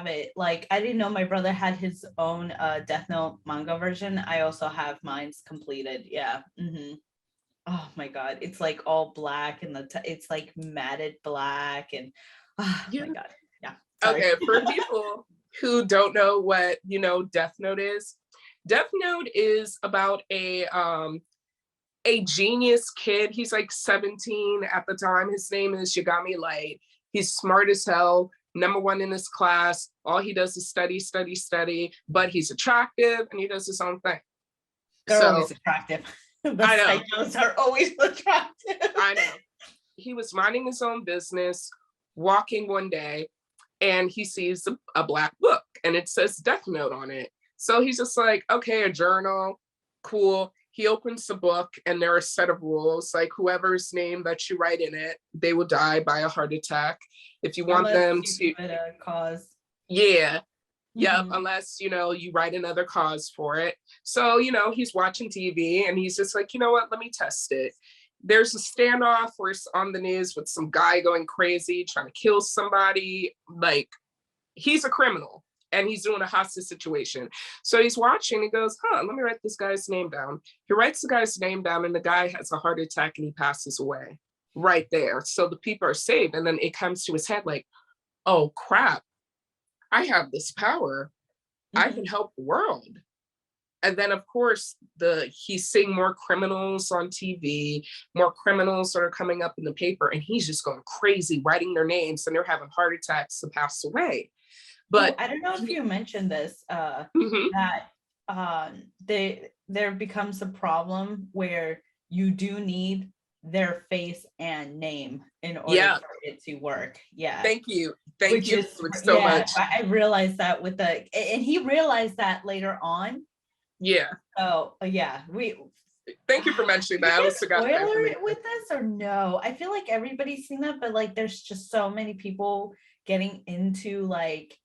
it. Like, I didn't know my brother had his own Death Note manga version. I also have mine's completed. Yeah. Oh my god, it's like all black, and it's like matted black, and oh my god. Yeah. Sorry. Okay, for people who don't know what, you know, Death Note is about a genius kid. He's like 17 at the time. His name is Yagami Light. He's smart as hell, #1 in his class. All he does is study, but he's attractive and he does his own thing. They're always attractive. I know. Psychos are always attractive. I know. He was minding his own business, walking one day, and he sees a black book, and it says Death Note on it. So he's just like, okay, a journal, cool. He opens the book, and there are a set of rules, like whoever's name that you write in it, they will die by a heart attack. If you want them to cause. Yeah. Yep, unless, you know, you write another cause for it. So, you know, he's watching TV and he's just like, you know what, let me test it. There's a standoff where it's on the news with some guy going crazy, trying to kill somebody. Like, he's a criminal and he's doing a hostage situation. So he's watching, he goes, let me write this guy's name down. He writes the guy's name down, and the guy has a heart attack and he passes away right there. So the people are saved. And then it comes to his head like, oh crap, I have this power. I can help the world. And then of course he's seeing more criminals on TV, more criminals that are coming up in the paper, and he's just going crazy writing their names, and they're having heart attacks to pass away. But I don't know if you mentioned this, that there becomes a problem where you do need their face and name in order for it to work. Yeah. Thank you so much. I realized that and he realized that later on. Yeah. So thank you for mentioning that. I also got spoiler it with this or no? I feel like everybody's seen that, but like there's just so many people getting into like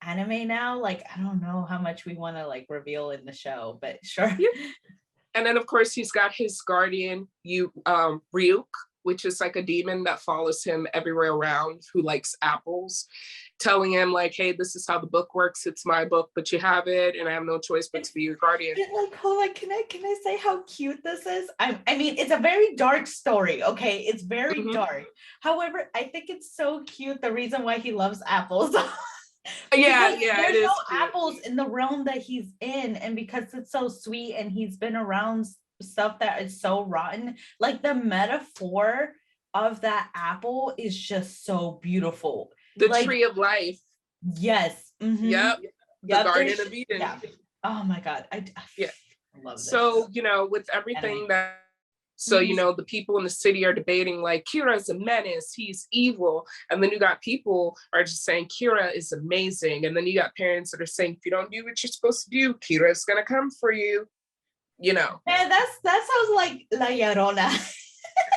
anime now. Like, I don't know how much we want to like reveal in the show, but sure. Yeah. And then of course he's got his guardian, Ryuk, which is like a demon that follows him everywhere around, who likes apples, telling him like, hey, this is how the book works. It's my book, but you have it, and I have no choice but to be your guardian. Like, hold on, can I say how cute this is? I mean, it's a very dark story, okay? It's very dark. However, I think it's so cute, the reason why he loves apples. Yeah, there's no apples in the realm that he's in, and because it's so sweet and he's been around stuff that is so rotten, like the metaphor of that apple is just so beautiful. The like, tree of life. Yes. Yep. The Garden of Eden. Yeah. Oh my God. I love this. So, you know, with everything that, so, you know, the people in the city are debating like, Kira's a menace, he's evil. And then you got people are just saying Kira is amazing. And then you got parents that are saying, if you don't do what you're supposed to do, Kira's gonna come for you. You know. Yeah, that sounds like La Llorona.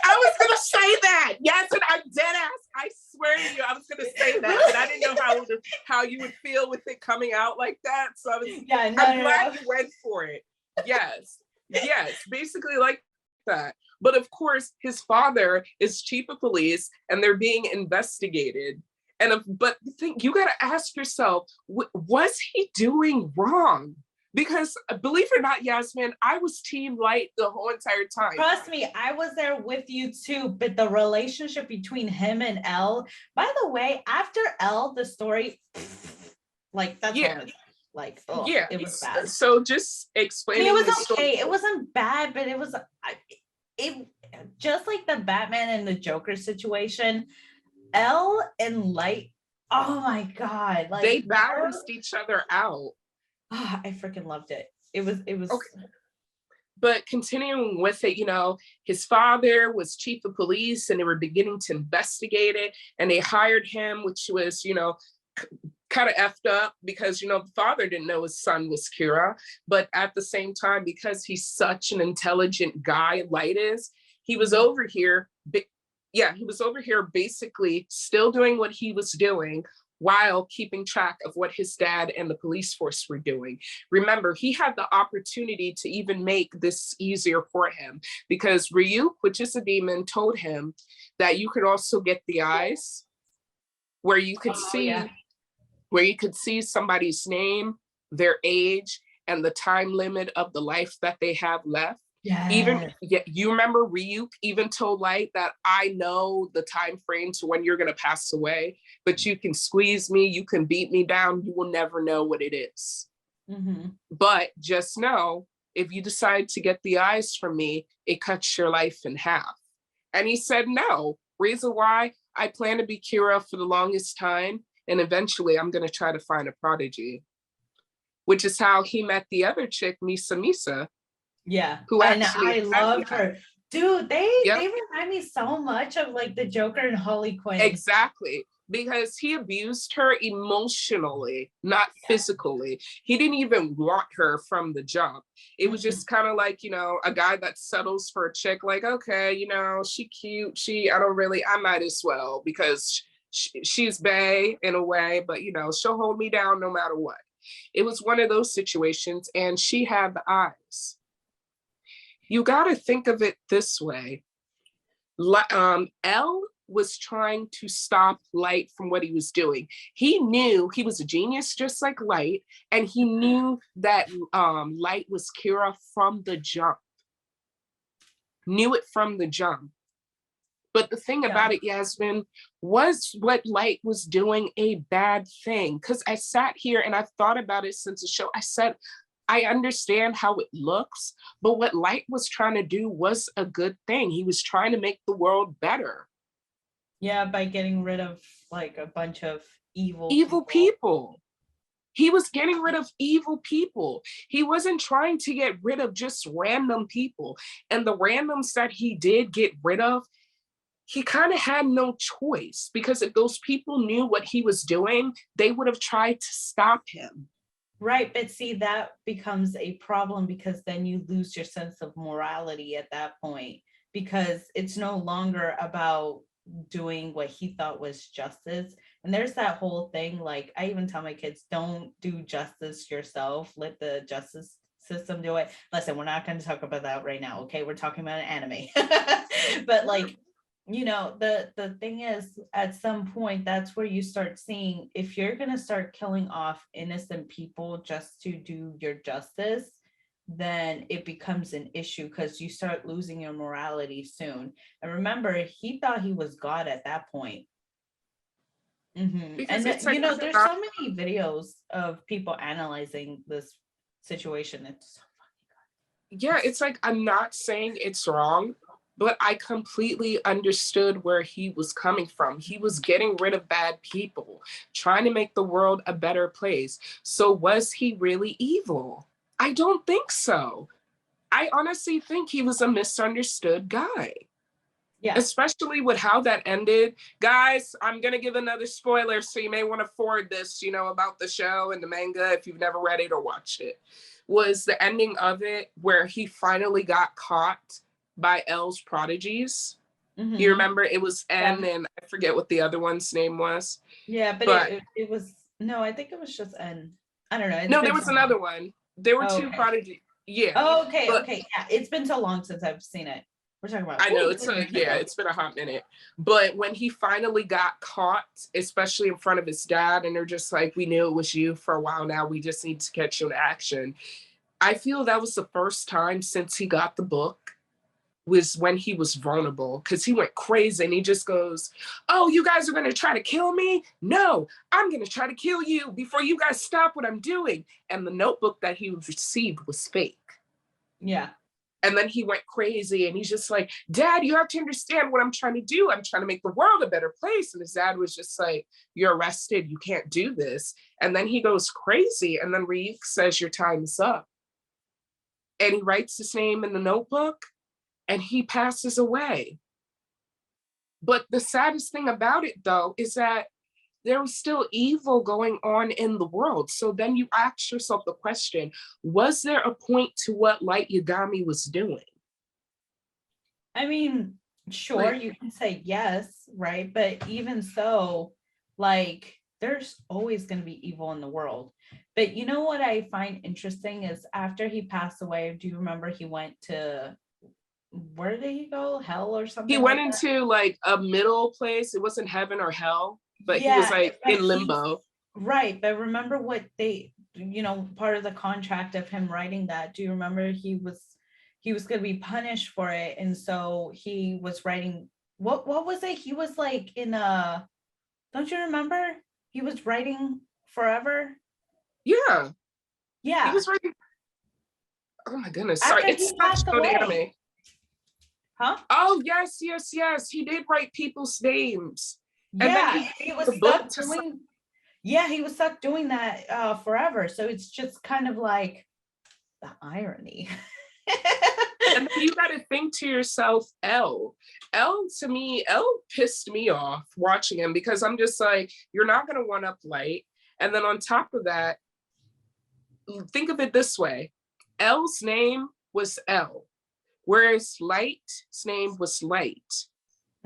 I was gonna say that. Yes, and I'm dead ass. I swear to you, I was gonna say that, but I didn't know how you would feel with it coming out like that. So I'm glad you went for it. Yes, basically like that. But of course, his father is chief of police, and they're being investigated. But the thing you gotta ask yourself: was he doing wrong? Because believe it or not, Yasmin, I was team Light the whole entire time. Trust me, I was there with you too. But the relationship between him and Elle, by the way, after Elle, the story, like that's like, oh, yeah, it was bad. So just explaining. I mean, it was okay. It wasn't bad, but it was it just like the Batman and the Joker situation. Elle and Light, oh my God, like they balanced each other out. Oh, I freaking loved it. It was okay. But continuing with it, you know, his father was chief of police and they were beginning to investigate it, and they hired him, which was, you know, kind of effed up because, you know, the father didn't know his son was Kira. But at the same time, because he's such an intelligent guy, Light is, he was over here. He was over here basically still doing what he was doing, while keeping track of what his dad and the police force were doing. Remember, he had the opportunity to even make this easier for him because Ryuk, which is a demon, told him that you could also get the eyes where you could see somebody's name, their age, and the time limit of the life that they have left. You remember Ryuk even told Light that I know the time frame to when you're going to pass away, but you can squeeze me, you can beat me down, you will never know what it is. But just know, if you decide to get the eyes from me, it cuts your life in half. And he said no. Reason why? I plan to be Kira for the longest time, and eventually I'm going to try to find a prodigy, which is how he met the other chick, Misa. Yeah, who actually I loved her. Dude, they remind me so much of like the Joker and Harley Quinn. Exactly, because he abused her emotionally, not physically. He didn't even want her from the jump. It was just kind of like, you know, a guy that settles for a chick like, okay, you know, she cute, I might as well because she's bae in a way, but you know, she'll hold me down no matter what. It was one of those situations, and she had the eyes. You got to think of it this way. Elle was trying to stop Light from what he was doing. He knew he was a genius just like Light, and he knew that Light was Kira from the jump. Knew it from the jump. But the thing about it, Yasmin, was what Light was doing a bad thing? Because I sat here and I've thought about it since the show. I said, I understand how it looks, but what Light was trying to do was a good thing. He was trying to make the world better. Yeah, by getting rid of like a bunch of evil people. He was getting rid of evil people. He wasn't trying to get rid of just random people. And the randoms that he did get rid of, he kind of had no choice, because if those people knew what he was doing, they would have tried to stop him. Right, but see, that becomes a problem because then you lose your sense of morality at that point, because it's no longer about doing what he thought was justice. And there's that whole thing, like I even tell my kids, don't do justice yourself, let the justice system do it. Listen, we're not going to talk about that right now, okay? We're talking about an anime. But like, you know, the thing is, at some point, that's where you start seeing, if you're going to start killing off innocent people just to do your justice, then it becomes an issue, because you start losing your morality soon. And remember, he thought he was God at that point. Because And it's you like, know, there's so many videos of people analyzing this situation. It's so yeah, it's like, I'm not saying it's wrong, but I completely understood where he was coming from. He was getting rid of bad people, trying to make the world a better place. So was he really evil? I don't think so. I honestly think he was a misunderstood guy, yeah. especially with how that ended. Guys, I'm going to give another spoiler, so you may want to forward this, about the show and the manga if you've never read it or watched it. Was the ending of it where he finally got caught by L's prodigies. You remember, it was N, and I forget what the other one's name was. Yeah, but it was, no, I think it was just N. I don't know. No, there was another one. There were two prodigies. Yeah. Oh, okay, okay. Yeah, it's been so long since I've seen it. We're talking about. I know, it's been a hot minute. But when he finally got caught, especially in front of his dad, and they're just like, we knew it was you for a while now, we just need to catch you in action. I feel that was the first time since he got the book was when he was vulnerable, because he went crazy and he just goes, oh, you guys are going to try to kill me? No, I'm going to try to kill you before you guys stop what I'm doing. And the notebook that he received was fake. Yeah. And then he went crazy and he's just like, Dad, you have to understand what I'm trying to do. I'm trying to make the world a better place. And his dad was just like, you're arrested. You can't do this. And then he goes crazy. And then Ryuk says, your time's up. And he writes his name in the notebook and he passes away. But the saddest thing about it, though, is that there was still evil going on in the world. So then you ask yourself the question, was there a point to what Light Yagami was doing? I mean, sure, you can say yes, right? But even so, like, there's always going to be evil in the world. But you know what I find interesting is, after he passed away, do you remember he went to, where did he go? Hell or something? He went into like a middle place. It wasn't heaven or hell, but he was like in limbo. Right. But remember what they, part of the contract of him writing that, do you remember he was going to be punished for it? And so he was writing, what was it? He was like in a, don't you remember? He was writing forever. Yeah. Yeah. He was writing. Oh my goodness. Sorry. It's such good anime. Huh? Oh, yes. He did write people's names. Yeah, and then he was stuck doing. Yeah, he was stuck doing that forever. So it's just kind of like the irony. And then you got to think to yourself, to me, L pissed me off watching him, because I'm just like, you're not going to one up Light. And then on top of that, think of it this way. L's name was L, whereas Light's name was Light.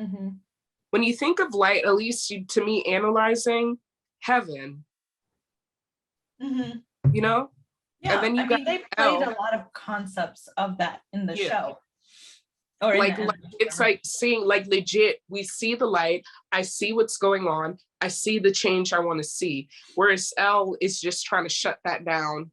Mm-hmm. When you think of Light, at least to me, analyzing heaven, mm-hmm. Yeah, and then they played a lot of concepts of that in the show. Or like it's like seeing, like, legit, we see the light, I see what's going on, I see the change I want to see. Whereas L is just trying to shut that down.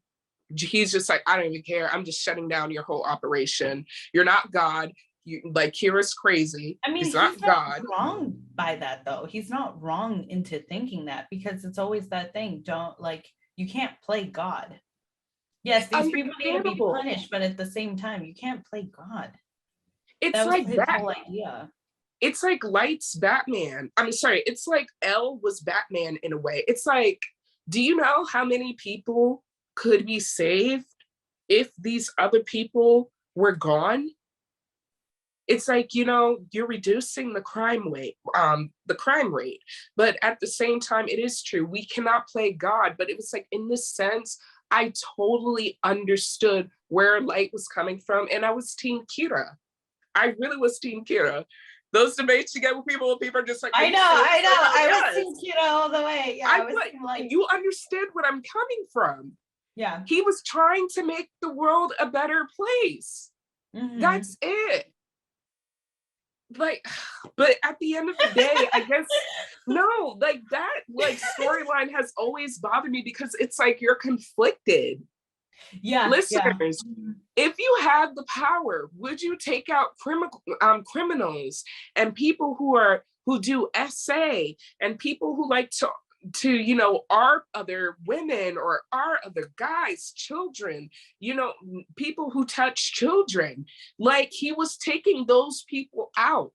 He's just like, I don't even care. I'm just shutting down your whole operation. You're not God. You, like, Kira's crazy. I mean, he's not God. Wrong by that, though. He's not wrong into thinking that, because it's always that thing. You can't play God. Yes, these people need to be punished, but at the same time, you can't play God. It's like his whole idea. It's like Light's Batman. I'm sorry, it's like L was Batman in a way. It's like, do you know how many people could be saved if these other people were gone? It's like, you're reducing the crime rate, but at the same time, it is true, we cannot play God. But it was like, in this sense, I totally understood where Light was coming from, and I was Team Kira. I really was Team Kira. Those debates you get with people are just like, I know. I was Team Kira all the way. Yeah, you understood what I'm coming from. Yeah. He was trying to make the world a better place. Mm-hmm. That's it. like, but at the end of the day, I guess no, like that like storyline has always bothered me because it's like you're conflicted. Yeah, yeah. Listeners, if you had the power, would you take out criminals and people who do SA and people who like to our other women or our other guys, children, people who touch children? Like, he was taking those people out.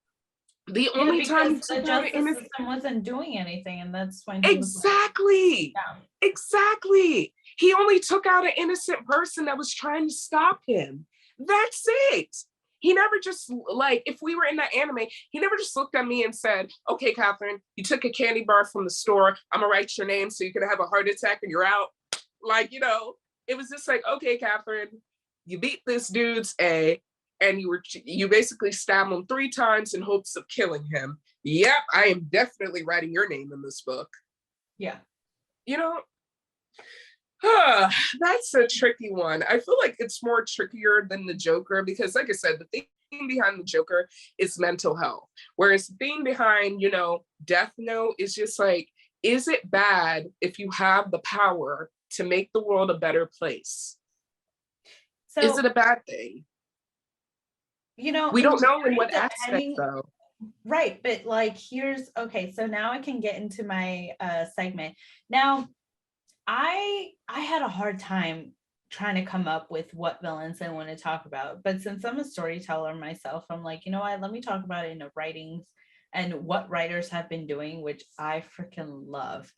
The Yeah, only time because he the took out an justice innocent. system wasn't doing anything, and that's when he was like, Exactly. yeah. Exactly. He only took out an innocent person that was trying to stop him. That's it. He never just, like, if we were in that anime, he never just looked at me and said, okay, Catherine, you took a candy bar from the store. I'm gonna write your name so you can have a heart attack and you're out. Like, it was just like, okay, Catherine, you beat this dude's A, and you basically stabbed him 3 times in hopes of killing him. Yep, I am definitely writing your name in this book. Yeah. That's a tricky one. I feel like it's more trickier than the Joker because, like I said, the thing behind the Joker is mental health, whereas the thing behind, Death Note is just like, is it bad if you have the power to make the world a better place? So, is it a bad thing? We don't know in what aspect though. Right, but like okay, so now I can get into my segment. Now, I had a hard time trying to come up with what villains I want to talk about, but since I'm a storyteller myself, I'm like, you know what, let me talk about it in the writings and what writers have been doing, which I freaking love.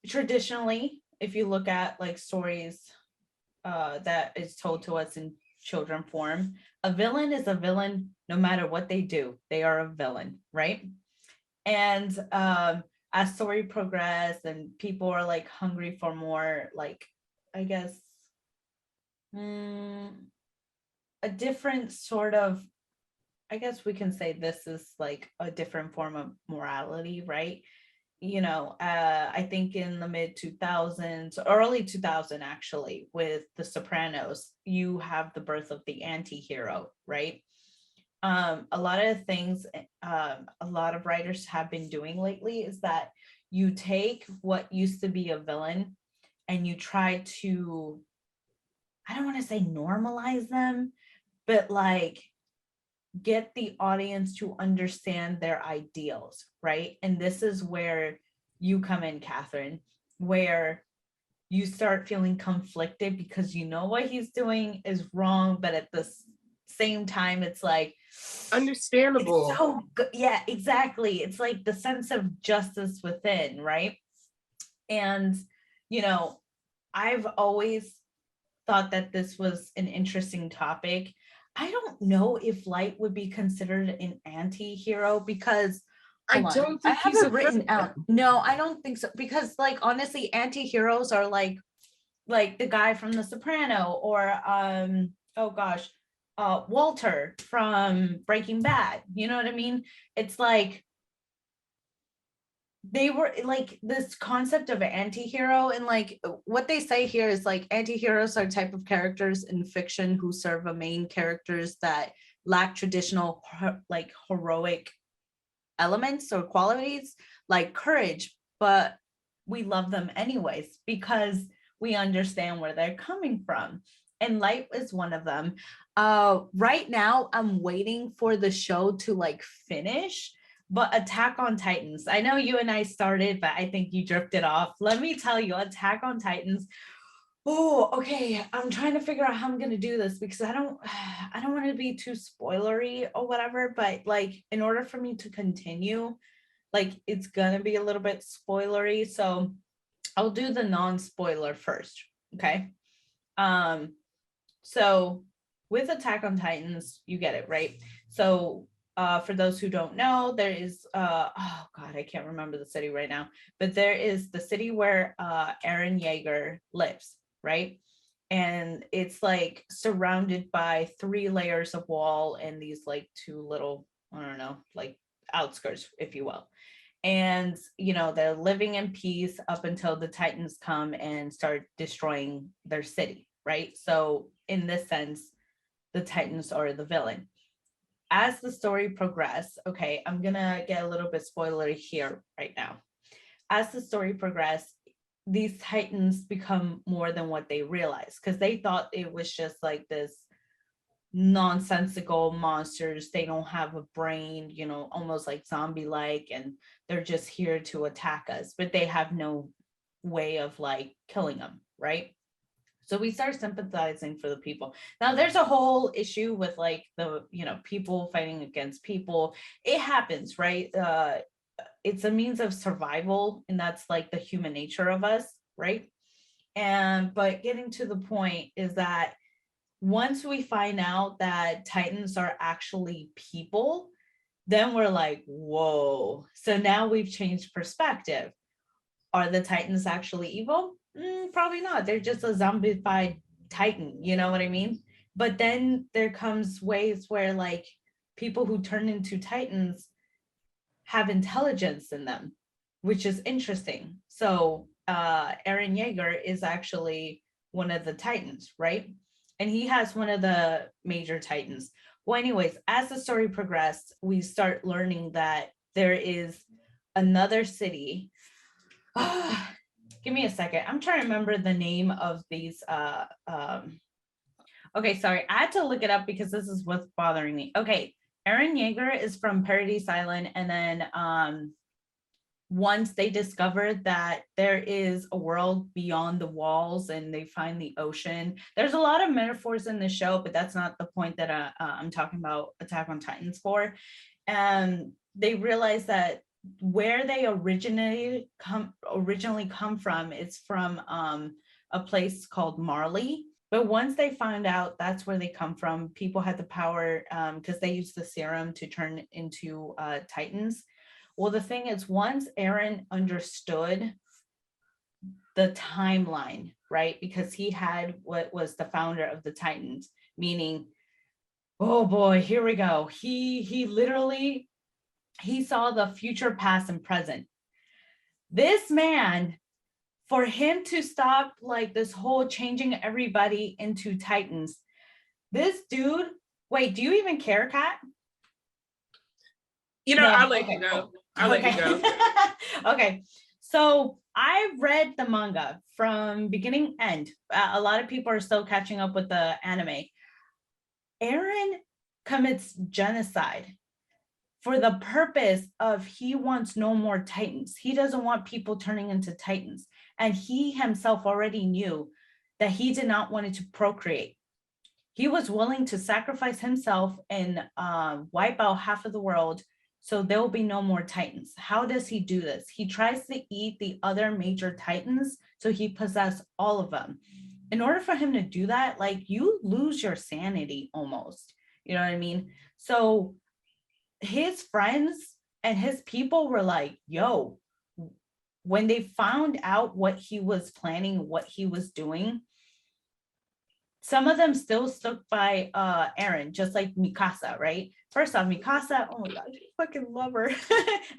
Traditionally, if you look at like stories that is told to us in children form, a villain is a villain no matter what they do. They are a villain, right? And as story progress and people are like hungry for more, like, I guess, a different sort of, I guess we can say this is like a different form of morality, right? I think in the mid 2000s, early 2000 actually, with The Sopranos, you have the birth of the anti-hero, right? A lot of things a lot of writers have been doing lately is that you take what used to be a villain and you try to, I don't want to say normalize them, but like get the audience to understand their ideals, right? And this is where you come in, Catherine, where you start feeling conflicted because you know what he's doing is wrong, but at the same time, it's like understandable. It's so good. Yeah, exactly. It's like the sense of justice within, right? And I've always thought that this was an interesting topic. I don't know if Light would be considered an anti-hero because I don't think he's written out. No, I don't think so. Because like honestly, anti-heroes are like the guy from The Soprano or Walter from Breaking Bad. You know what I mean? It's like they were like this concept of an anti-hero, and like what they say here is like anti-heroes are type of characters in fiction who serve a main characters that lack traditional like heroic elements or qualities like courage, but we love them anyways because we understand where they're coming from. And Light is one of them. Right now I'm waiting for the show to like finish. But Attack on Titans, I know you and I started, but I think you drifted off. Let me tell you, Attack on Titans. Oh, okay. I'm trying to figure out how I'm gonna do this because I don't want to be too spoilery or whatever. But like, in order for me to continue, like it's gonna be a little bit spoilery. So I'll do the non-spoiler first. Okay. So with Attack on Titans, you get it, right? So for those who don't know, there is oh god, I can't remember the city right now, but there is the city where Eren Yeager lives, right? And it's like surrounded by 3 layers of wall and these like 2 little, I don't know, like outskirts, if you will. And they're living in peace up until the Titans come and start destroying their city, right? So in this sense, the Titans are the villain. As the story progresses, okay, I'm gonna get a little bit spoilery here right now. As the story progresses, these Titans become more than what they realize, because they thought it was just like this nonsensical monsters. They don't have a brain, you know, almost like zombie like, and they're just here to attack us, but they have no way of like killing them, right? So we start sympathizing for the people. Now there's a whole issue with like the, you know, people fighting against people. It happens, right? It's a means of survival, and that's like the human nature of us, right? And but getting to the point is that once we find out that Titans are actually people, then we're like, whoa. So now we've changed perspective. Are the Titans actually evil? Probably not. They're just a zombified Titan, you know what I mean? But then there comes ways where like people who turn into Titans have intelligence in them, which is interesting. So Eren Yeager is actually one of the Titans, right? And he has one of the major Titans. Well, anyways, as the story progressed, we start learning that there is another city. Give me a second. I'm trying to remember the name of these. Okay, sorry. I had to look it up because this is what's bothering me. Okay, Eren Yeager is from Paradise Island, and then once they discovered that there is a world beyond the walls and they find the ocean. There's a lot of metaphors in the show, but that's not the point that I'm talking about Attack on Titans for. And they realize that where they originally come from is from a place called Marley. But once they found out that's where they come from, people had the power because they used the serum to turn into Titans. Well, the thing is, once Eren understood the timeline, right? Because he had what was the founder of the Titans, meaning, oh boy, here we go. He literally, he saw the future, past, and present. This man, for him to stop like this whole changing everybody into Titans, this dude, wait, do you even care, Kat? You know, No. I'll let Okay, you go. cool. I'll Okay. let you go. Okay. So I read the manga from beginning end. A lot of people are still catching up with the anime. Eren commits genocide for the purpose of he wants no more Titans. He doesn't want people turning into Titans. And he himself already knew that he did not want it to procreate. He was willing to sacrifice himself and wipe out half of the world so there will be no more Titans. How does he do this? He tries to eat the other major Titans so he possesses all of them. In order for him to do that, like you lose your sanity almost. You know what I mean? So his friends and his people were like, yo, when they found out what he was planning, what he was doing, some of them still stuck by Eren, just like Mikasa, right? First off, Mikasa, oh my god, I fucking love her.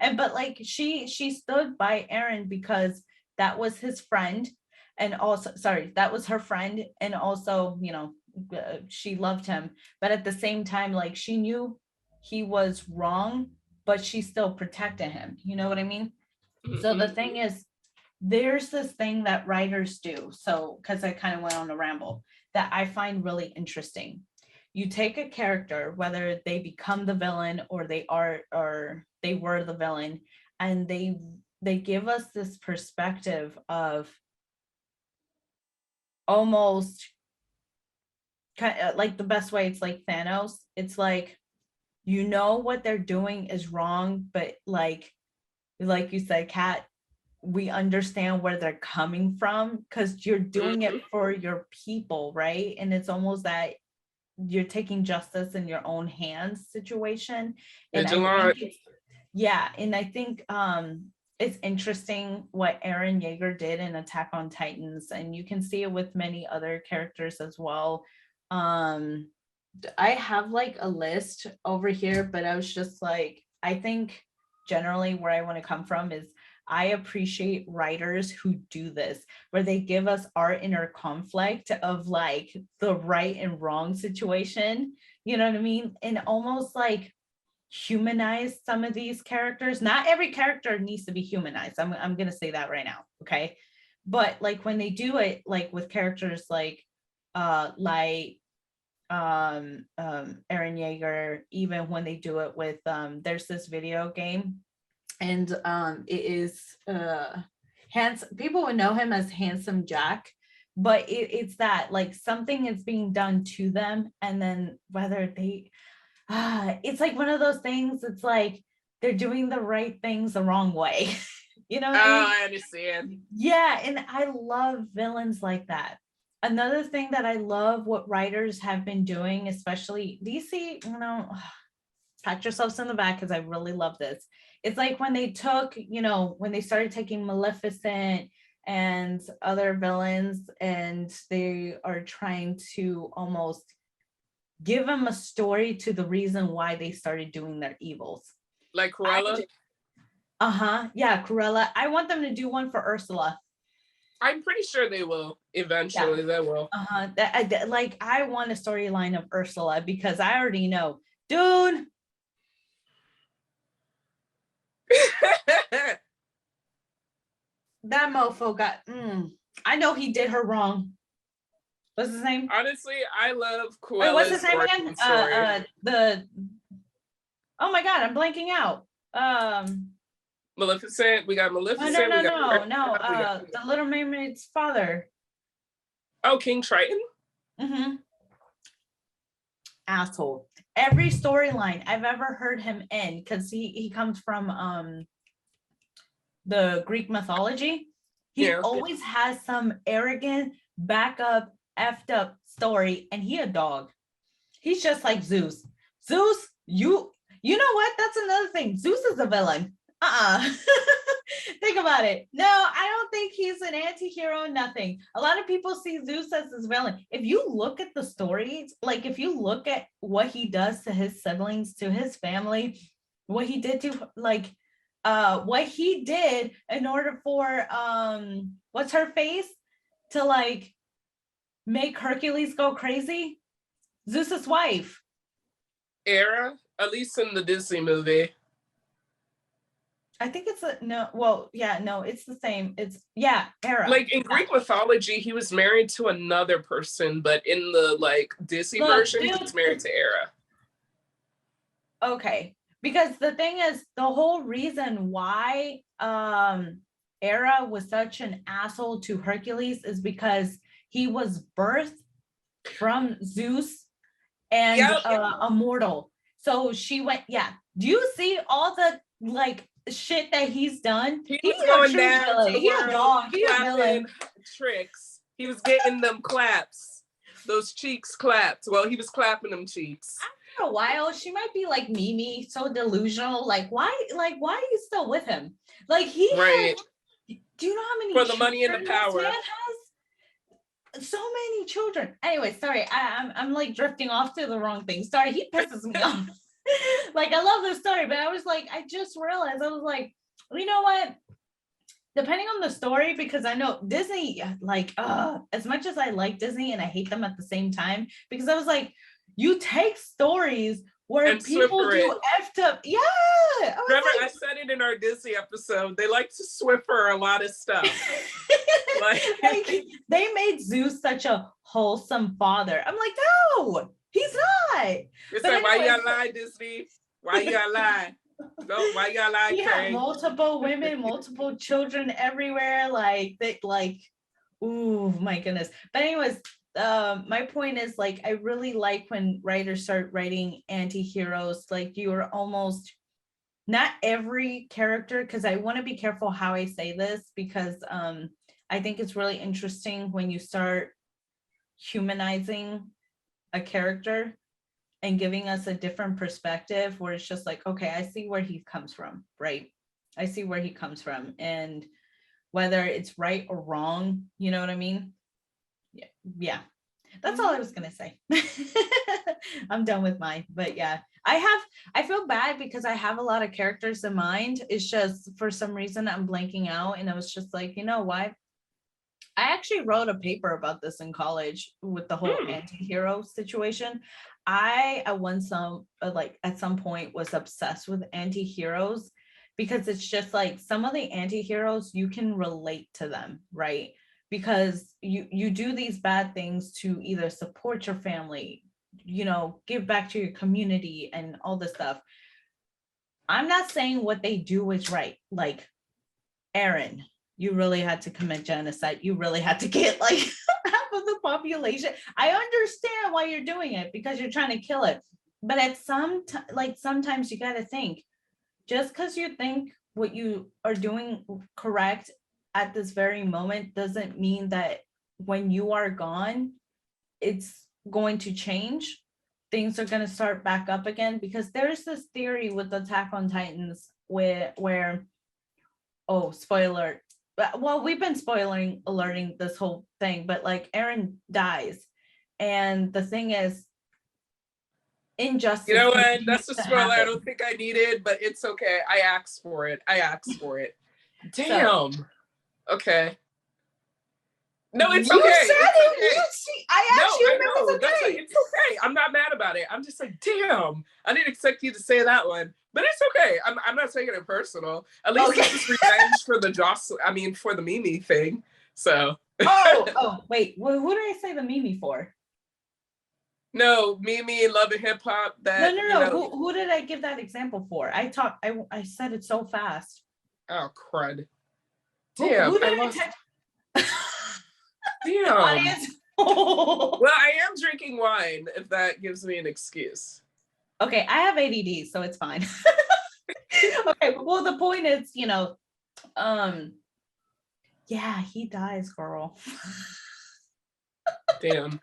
And but like she stood by Eren because that was his friend, and also that was her friend, and also, you know, she loved him. But at the same time, like she knew he was wrong, but she still protected him. You know what I mean? Mm-hmm. So the thing is, there's this thing that writers do. So, because I kind of went on a ramble, that I find really interesting. You take a character, whether they become the villain or they were the villain, and they give us this perspective of almost kind of like the best way. It's like Thanos. It's like, you know what they're doing is wrong, but like you said, Kat, we understand where they're coming from because you're doing it for your people, right? And it's almost that you're taking justice in your own hands situation. And I think it's interesting what Eren Yeager did in Attack on Titans, and you can see it with many other characters as well. I have like a list over here, but I was just like, I think generally where I want to come from is I appreciate writers who do this, where they give us our inner conflict of like the right and wrong situation, you know what I mean? And almost like humanize some of these characters. Not every character needs to be humanized. I'm gonna say that right now, okay? But like when they do it, like with characters like Eren Yeager, even when they do it with there's this video game, and it is people would know him as Handsome Jack, but it's that like something is being done to them, and then whether they it's like one of those things, it's like they're doing the right things the wrong way. You know what I mean? I understand. Yeah, and I love villains like that. Another thing that I love what writers have been doing, especially DC, you know, pat yourselves in the back because I really love this. It's like when they took, you know, when they started taking Maleficent and other villains, and they are trying to almost give them a story to the reason why they started doing their evils. Like Cruella? Yeah, Cruella. I want them to do one for Ursula. I'm pretty sure they will. Eventually, they will. Like, I want a storyline of Ursula because I already know, dude. That mofo got. I know he did her wrong. What's his name? Honestly, I love Cruella's. Wait, what's his name again? Oh my god, I'm blanking out. Maleficent. We got Maleficent. No. The Little Mermaid's father. Oh, King Triton. Asshole. Every storyline I've ever heard him in, because he comes from the Greek mythology. He always has some arrogant, backup, effed up story, and he a dog. He's just like Zeus. Zeus, you know what? That's another thing. Zeus is a villain. Think about it. No, I don't think he's an anti-hero, nothing. A lot of people see Zeus as his villain. If you look at the stories, like if you look at what he does to his siblings, to his family, what he did to like what he did in order for what's her face to like make Hercules go crazy, Zeus's wife. Hera, at least in the Disney movie. I think it's it's the same. It's Hera. Like in Greek mythology, he was married to another person, but in the like Disney version, he's married to Hera. Okay, because the thing is, the whole reason why Hera was such an asshole to Hercules is because he was birthed from Zeus and a mortal. So she went, do you see all the like shit that he's done? He's going down to the world, He's a villain. Tricks. He was getting them claps, those cheeks clapped. Well, he was clapping them cheeks. After a while, she might be like Mimi, so delusional. Like, why are you still with him? Like right. Do you know how many for the money and the power? Man has so many children. Anyway, sorry, I'm like drifting off to the wrong thing. Sorry, he pisses me off. Like, I love this story, but I was like, I just realized, I was like, you know what? Depending on the story, because I know Disney, like, as much as I like Disney and I hate them at the same time, because I was like, you take stories where and people do effed up. Yeah. Remember, I said it in our Disney episode. They like to Swiffer a lot of stuff. like, they made Zeus such a wholesome father. I'm like, no, he's not. It's like, why you gotta lie, Disney? Why you gotta lie? No, why you gotta lie, He had multiple women, multiple children everywhere. Like, ooh, my goodness. But anyways, my point is, like, I really like when writers start writing anti-heroes. Like, you are almost, not every character, because I want to be careful how I say this, because I think it's really interesting when you start humanizing a character and giving us a different perspective, where it's just like, okay, I see where he comes from, right? I see where he comes from, and whether it's right or wrong, you know what I mean? Yeah. That's all I was gonna say. I'm done with mine, but yeah, I feel bad because I have a lot of characters in mind. It's just for some reason I'm blanking out, and I was just like, you know what? I actually wrote a paper about this in college with the whole anti-hero situation. I at some point was obsessed with anti-heroes because it's just like some of the anti-heroes you can relate to them, right? Because you do these bad things to either support your family, give back to your community and all this stuff. I'm not saying what they do is right. Like Aaron, you really had to commit genocide. You really had to get like half of the population. I understand why you're doing it because you're trying to kill it. But at sometimes you got to think, just because you think what you are doing correct at this very moment doesn't mean that when you are gone, it's going to change. Things are going to start back up again, because there's this theory with Attack on Titans where oh, spoiler. Well, we've been alerting this whole thing, but like Eren dies. And the thing is, injustice. You know what? That's a spoiler I don't think I needed, but it's okay. I asked for it. Damn. So, okay. No, it's okay. It's okay. I know. It's okay. I'm not mad about it. I'm just like, damn. I didn't expect you to say that one. But it's okay. I'm not taking it personal. At least it's just revenge for for the Mimi thing. So. Wait. Well, who did I say the Mimi for? No, Mimi and Love and Hip Hop. No. Who did I give that example for? I said it so fast. Oh, crud. Damn. Who did I Damn. Well, I am drinking wine, if that gives me an excuse. Okay, I have ADD, so it's fine. Okay, well, the point is, yeah, he dies, girl. Damn.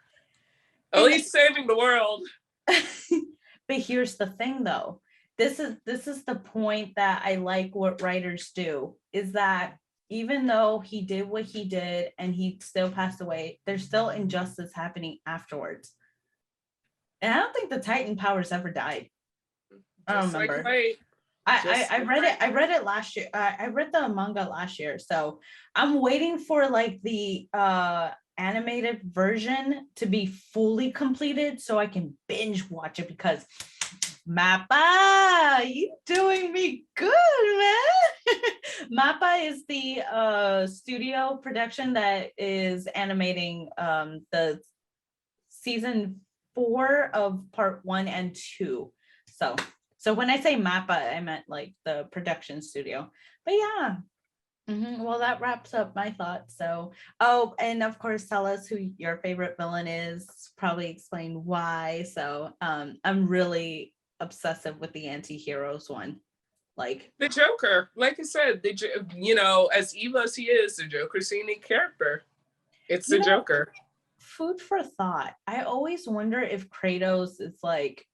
At least saving the world. But here's the thing, though. This is the point that I like what writers do, is that even though he did what he did and he still passed away, there's still injustice happening afterwards. And I don't think the Titan powers ever died. I don't remember. I read it last year. I read the manga last year, so I'm waiting for like the animated version to be fully completed so I can binge watch it, because Mappa, you doing me good, man. Mappa is the studio production that is animating the season 4 of part 1 and 2. So when I say Mappa, I meant like the production studio. But yeah. Well, that wraps up my thoughts. So, and of course, tell us who your favorite villain is. Probably explain why. So, I'm really obsessive with the anti-heroes one. Like the Joker. Like I said, as evil as he is, the Joker's a unique character. It's the Joker. Food for thought. I always wonder if Kratos is like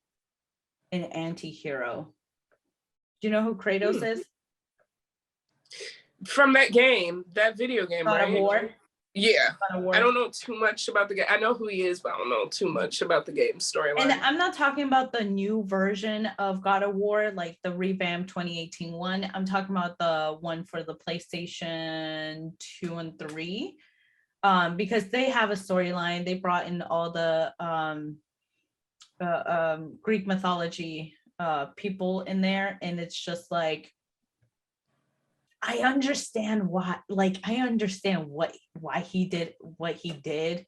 an anti-hero. Do you know who Kratos is? From that video game, God of War? Yeah. I don't know too much about the game. I know who he is, but I don't know too much about the game storyline. And I'm not talking about the new version of God of War, like the revamped 2018 one. I'm talking about the one for the PlayStation 2 and 3. Because they have a storyline. They brought in all the Greek mythology people in there, and it's just like, I understand why he did what he did,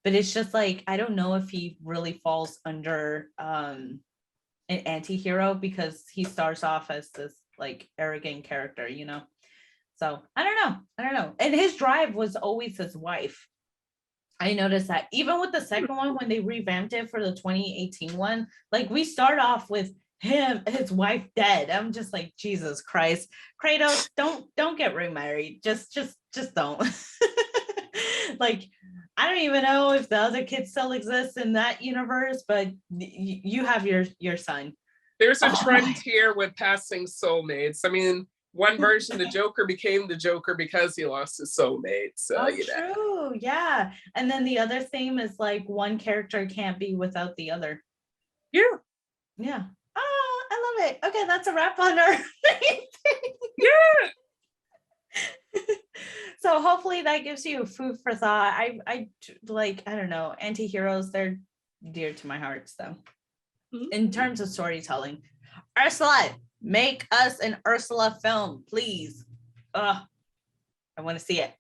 but it's just like, I don't know if he really falls under an anti-hero, because he starts off as this like arrogant character, So I don't know. And his drive was always his wife. I noticed that even with the second one, when they revamped it for the 2018 one, like we start off with his wife dead. I'm just like, Jesus Christ, Kratos, don't get remarried. Just don't. Like, I don't even know if the other kid still exists in that universe, but you have your son. There's a trend here with passing soulmates. I mean, one version, the Joker became the Joker because he lost his soulmate. So true, yeah. And then the other theme is like one character can't be without the other. Yeah. Yeah. it. Okay, that's a wrap on our Yeah. So hopefully that gives you food for thought. I like, I don't know, anti-heroes, they're dear to my heart. So in terms of storytelling, Ursula, make us an Ursula film, please. I want to see it.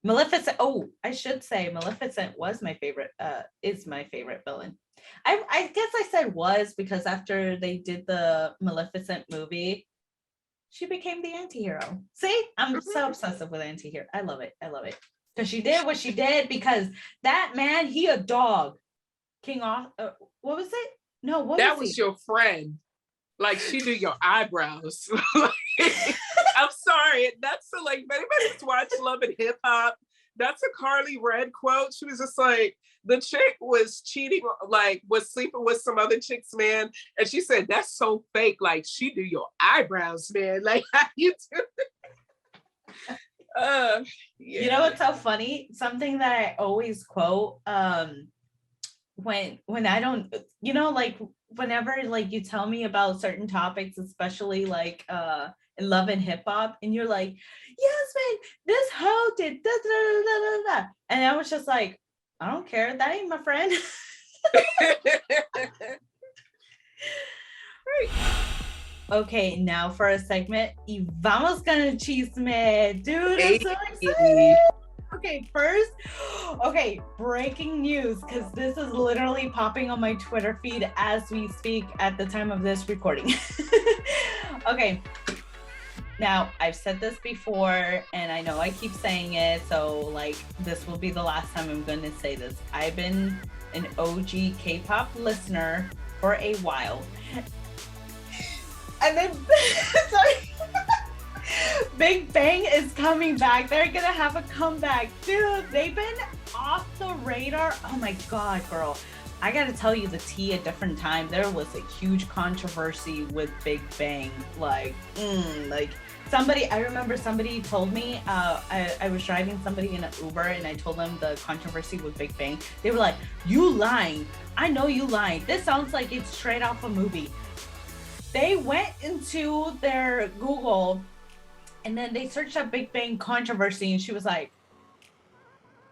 Maleficent. Oh, I should say Maleficent was my favorite, is my favorite villain. I guess I said was because after they did the Maleficent movie, she became the anti-hero. See, I'm so obsessive with anti-hero. I love it. Because she did what she did because that man, he a dog. King off. What was it? No, what that was he? Your friend. Like she do your eyebrows. I'm sorry. That's a, like, anybody who's watched Love and Hip Hop, that's a Carly Red quote. She was just like, the chick was cheating, like was sleeping with some other chick's man. And she said, that's so fake. Like she do your eyebrows, man. Like how you do yeah. You know what's so funny? Something that I always quote, when I don't, you know, like whenever like you tell me about certain topics, especially like in Love and Hip Hop, and you're like, yes, man, this hoe did da, da, da, da, da. And I was just like, I don't care, that ain't my friend. Okay, now for a segment, y vamos con el chisme. Dude, I'm so excited. Okay, first, okay, breaking news, because this is literally popping on my Twitter feed as we speak at the time of this recording. Okay, now I've said this before, and I know I keep saying it, so like this will be the last time I'm going to say this. I've been an OG K-pop listener for a while. And then, sorry. Big Bang is coming back. They're gonna have a comeback. Dude, they've been off the radar. Oh my God, girl. I gotta tell you the tea at different time. There was a huge controversy with Big Bang. Like somebody, I remember somebody told me, I was driving somebody in an Uber and I told them the controversy with Big Bang. They were like, you lying. I know you lying. This sounds like it's straight off a movie. They went into their Google and then they searched up Big Bang controversy, and she was like,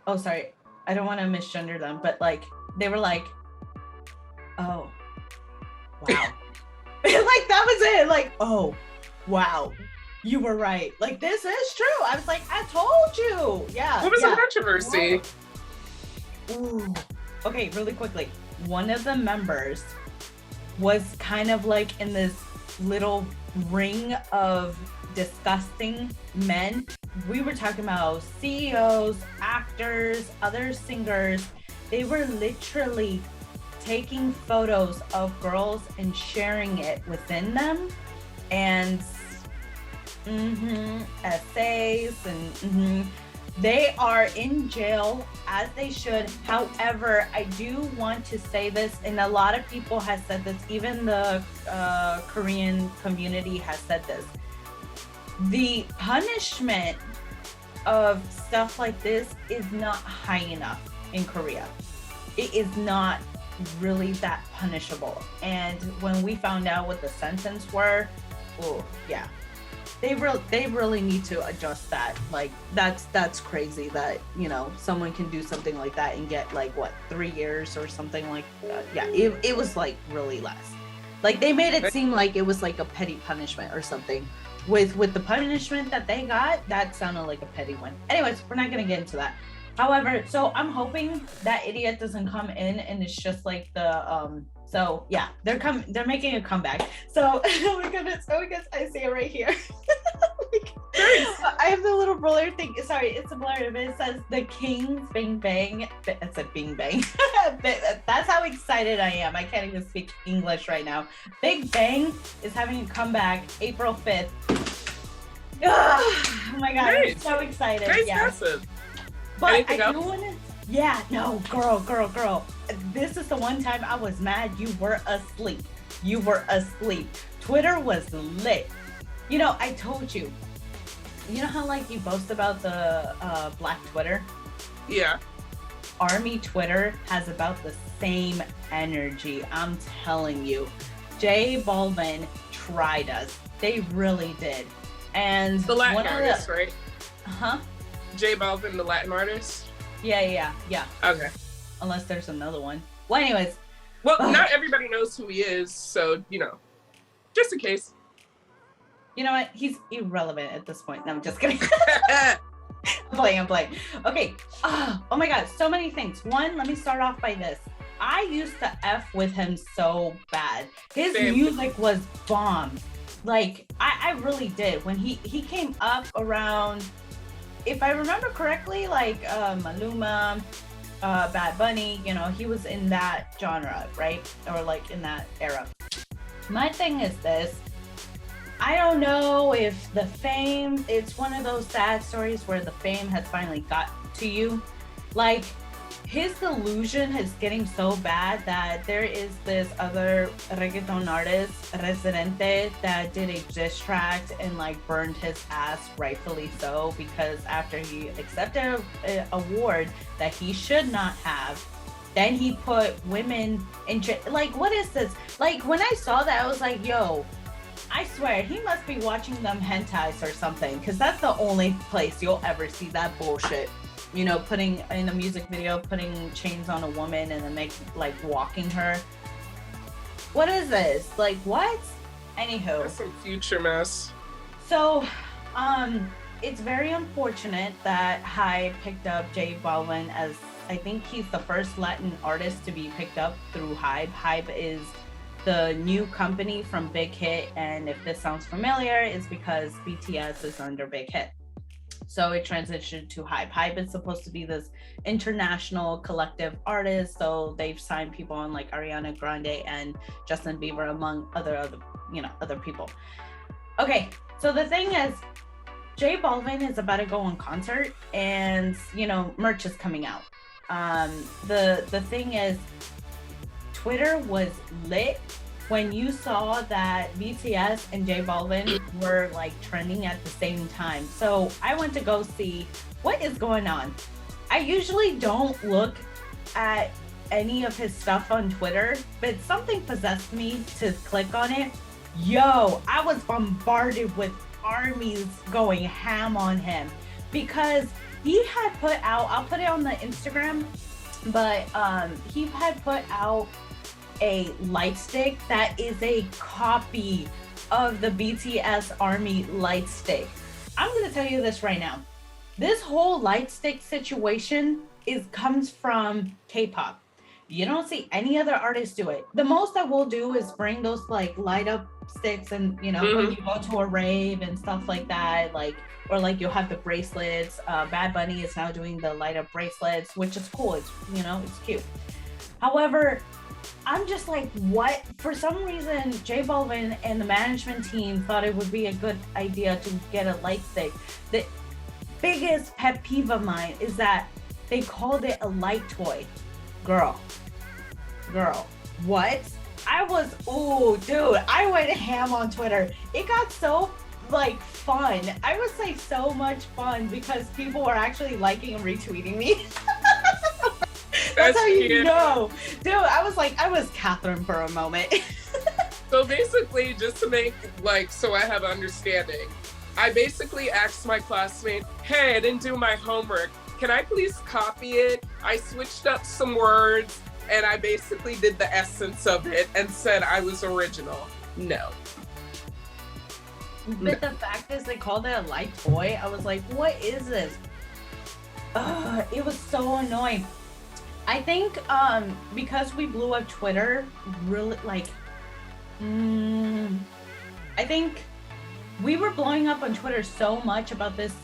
oh, sorry, I don't want to misgender them, but like, they were like, oh, wow. Like, that was it. Like, oh, wow, you were right. Like, this is true. I was like, I told you. Yeah. What was the controversy? Ooh. Okay, really quickly. One of the members was kind of like in this little ring of disgusting men. We were talking about CEOs, actors, other singers. They were literally taking photos of girls and sharing it within them, and essays, and they are in jail, as they should. However, I do want to say this, and a lot of people have said this, even the Korean community has said this. The punishment of stuff like this is not high enough in Korea. It is not really that punishable. And when we found out what the sentence were, oh yeah, they really need to adjust that. Like that's crazy that, you know, someone can do something like that and get like what, 3 years or something like that. Yeah, it was like really less. Like they made it seem like it was like a petty punishment or something. With the punishment that they got, that sounded like a petty one. Anyways, we're not gonna get into that. However, so I'm hoping that idiot doesn't come in and it's just like the so yeah, they're making a comeback. So oh my goodness, I see it right here. I have the little blur thing. Sorry, it's a blur, but it says the King's Bing Bang. It's a Bing Bang. That's how excited I am. I can't even speak English right now. Big Bang is having a comeback April 5th. Oh my God, nice. I'm so excited. Very impressive. But anything I do want to, yeah, no, girl. This is the one time I was mad. You were asleep. Twitter was lit. You know, I told you. You know how like you boast about the Black Twitter? Yeah. Army Twitter has about the same energy. I'm telling you. J Balvin tried us. They really did. And the Latin artist, right? Huh? J Balvin, the Latin artist? Yeah. Okay. Unless there's another one. Well, anyways. Well, not everybody knows who he is, so, you know, just in case. You know what? He's irrelevant at this point. No, I'm just kidding. I'm playing. Okay. Oh my God. So many things. One, let me start off by this. I used to F with him so bad. His music was bomb. Like, I really did. When he came up around, if I remember correctly, like Maluma, Bad Bunny, you know, he was in that genre, right? Or like in that era. My thing is this. I don't know if the fame, it's one of those sad stories where the fame has finally got to you. Like, his delusion is getting so bad that there is this other reggaeton artist, Residente, that did a diss track and like burned his ass, rightfully so, because after he accepted an award that he should not have, then he put women in like, what is this? Like, when I saw that, I was like, yo, I swear he must be watching them hentais or something, because that's the only place you'll ever see that bullshit. You know, putting in a music video, putting chains on a woman and then like walking her. What is this? Like, what? Anywho. That's some future mess. So, it's very unfortunate that Hybe picked up J Balvin, as I think he's the first Latin artist to be picked up through Hybe. Hybe is the new company from Big Hit, and if this sounds familiar, it's because BTS is under Big Hit. So it transitioned to Hybe. Hybe is supposed to be this international collective artist, so they've signed people on like Ariana Grande and Justin Bieber, among other people. Okay, so the thing is, J Balvin is about to go on concert, and you know, merch is coming out. The thing is, Twitter was lit when you saw that BTS and J Balvin were like trending at the same time. So I went to go see what is going on. I usually don't look at any of his stuff on Twitter, but something possessed me to click on it. Yo, I was bombarded with armies going ham on him, because he had put out, I'll put it on the Instagram, but he had put out a light stick that is a copy of the BTS Army light stick. I'm gonna tell you this right now. This whole light stick situation comes from K-pop. You don't see any other artists do it. The most that we'll do is bring those like light up sticks, and you know, when you go to a rave and stuff like that, like, or like you'll have the bracelets. Bad Bunny is now doing the light up bracelets, which is cool. It's, you know, it's cute. However, I'm just like, what? For some reason, J Balvin and the management team thought it would be a good idea to get a light stick. The biggest pet peeve of mine is that they called it a light toy. Girl, what? I went ham on Twitter. It got so like fun. I would say so much fun because people were actually liking and retweeting me. That's how you know. Dude, I was Catherine for a moment. So basically, just to make, like, so I have understanding, I basically asked my classmate, hey, I didn't do my homework. Can I please copy it? I switched up some words, and I basically did the essence of it and said I was original. No. But the fact is, they called it a light toy. I was like, what is this? It was so annoying. I think because we blew up Twitter, really, like, I think we were blowing up on Twitter so much about this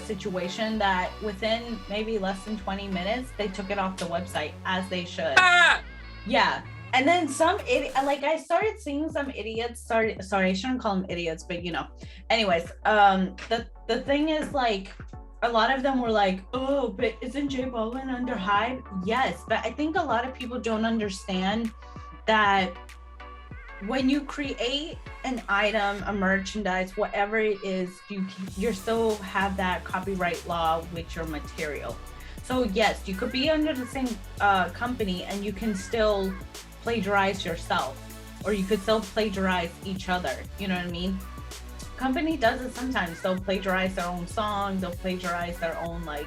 situation that within maybe less than 20 minutes, they took it off the website, as they should. Ah! Yeah. And then I started seeing some idiots sorry, I shouldn't call them idiots, but you know. Anyways, the thing is, like, a lot of them were like, oh, but isn't J Balvin under Hybe? Yes, but I think a lot of people don't understand that when you create an item, a merchandise, whatever it is, you still have that copyright law with your material. So yes, you could be under the same company and you can still plagiarize yourself, or you could still plagiarize each other. You know what I mean? Company does it sometimes. They'll plagiarize their own song. They'll plagiarize their own like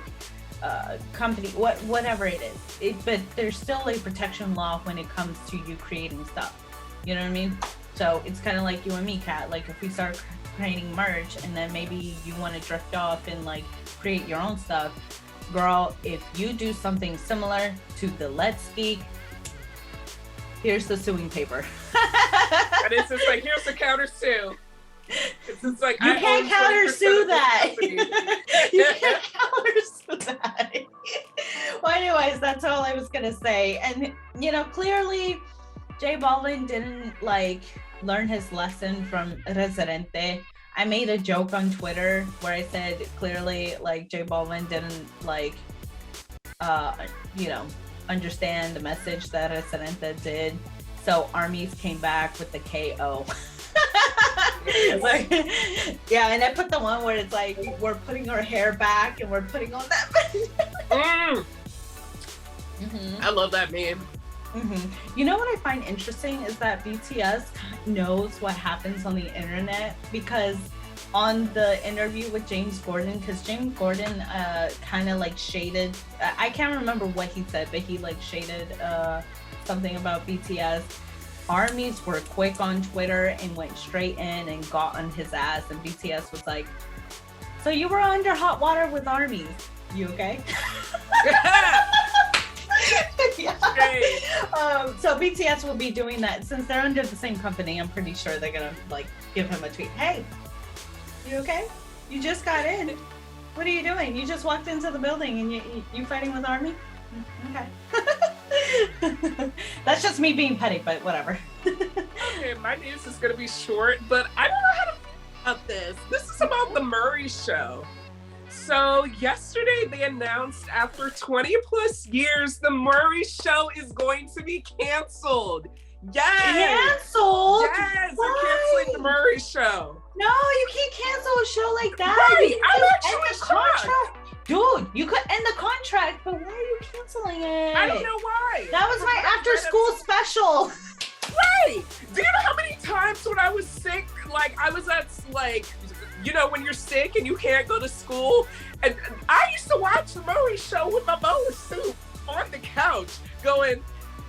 company, whatever it is. But there's still a protection law when it comes to you creating stuff. You know what I mean? So it's kind of like you and me, Kat. Like if we start creating merch and then maybe you want to drift off and like create your own stuff, girl, if you do something similar to the Let's Geek, here's the suing paper. And it's just like, here's the counter sue. It's just like, you can't counter sue that. You can't counter sue that. Well, anyways, that's all I was gonna say. And you know, clearly J Balvin didn't like learn his lesson from Residente. I made a joke on Twitter where I said clearly like J Balvin didn't like you know, understand the message that Residente did. So armies came back with the KO. Like, yeah, and I put the one where it's like we're putting our hair back and we're putting on that. I love that meme. You know what I find interesting is that BTS knows what happens on the internet, because on the interview with James Gordon, because James Gordon kind of like shaded, I can't remember what he said, but he like shaded something about BTS. Armies were quick on Twitter and went straight in and got on his ass, and BTS was like, so you were under hot water with armies, you okay? Yeah. So BTS will be doing that since they're under the same company. I'm pretty sure they're gonna like give him a tweet. Hey, you okay? You just got in. What are you doing? You just walked into the building and you fighting with army? Okay. That's just me being petty, but whatever. Okay, my news is gonna be short, but I don't know how to feel about this. This is about the Murray Show. So yesterday they announced after 20 plus years, the Murray Show is going to be canceled. Yes! Canceled? Yes, Why? they're canceling the Murray Show. No, you can't cancel a show like that. Right, I'm End actually the contract. Dude, you could end the contract, but why are you canceling it? I don't know why. That was my after school special. Right. Do you know how many times when I was sick, like I was at like, you know, when you're sick and you can't go to school, and I used to watch the Murray Show with my bowl of soup on the couch going,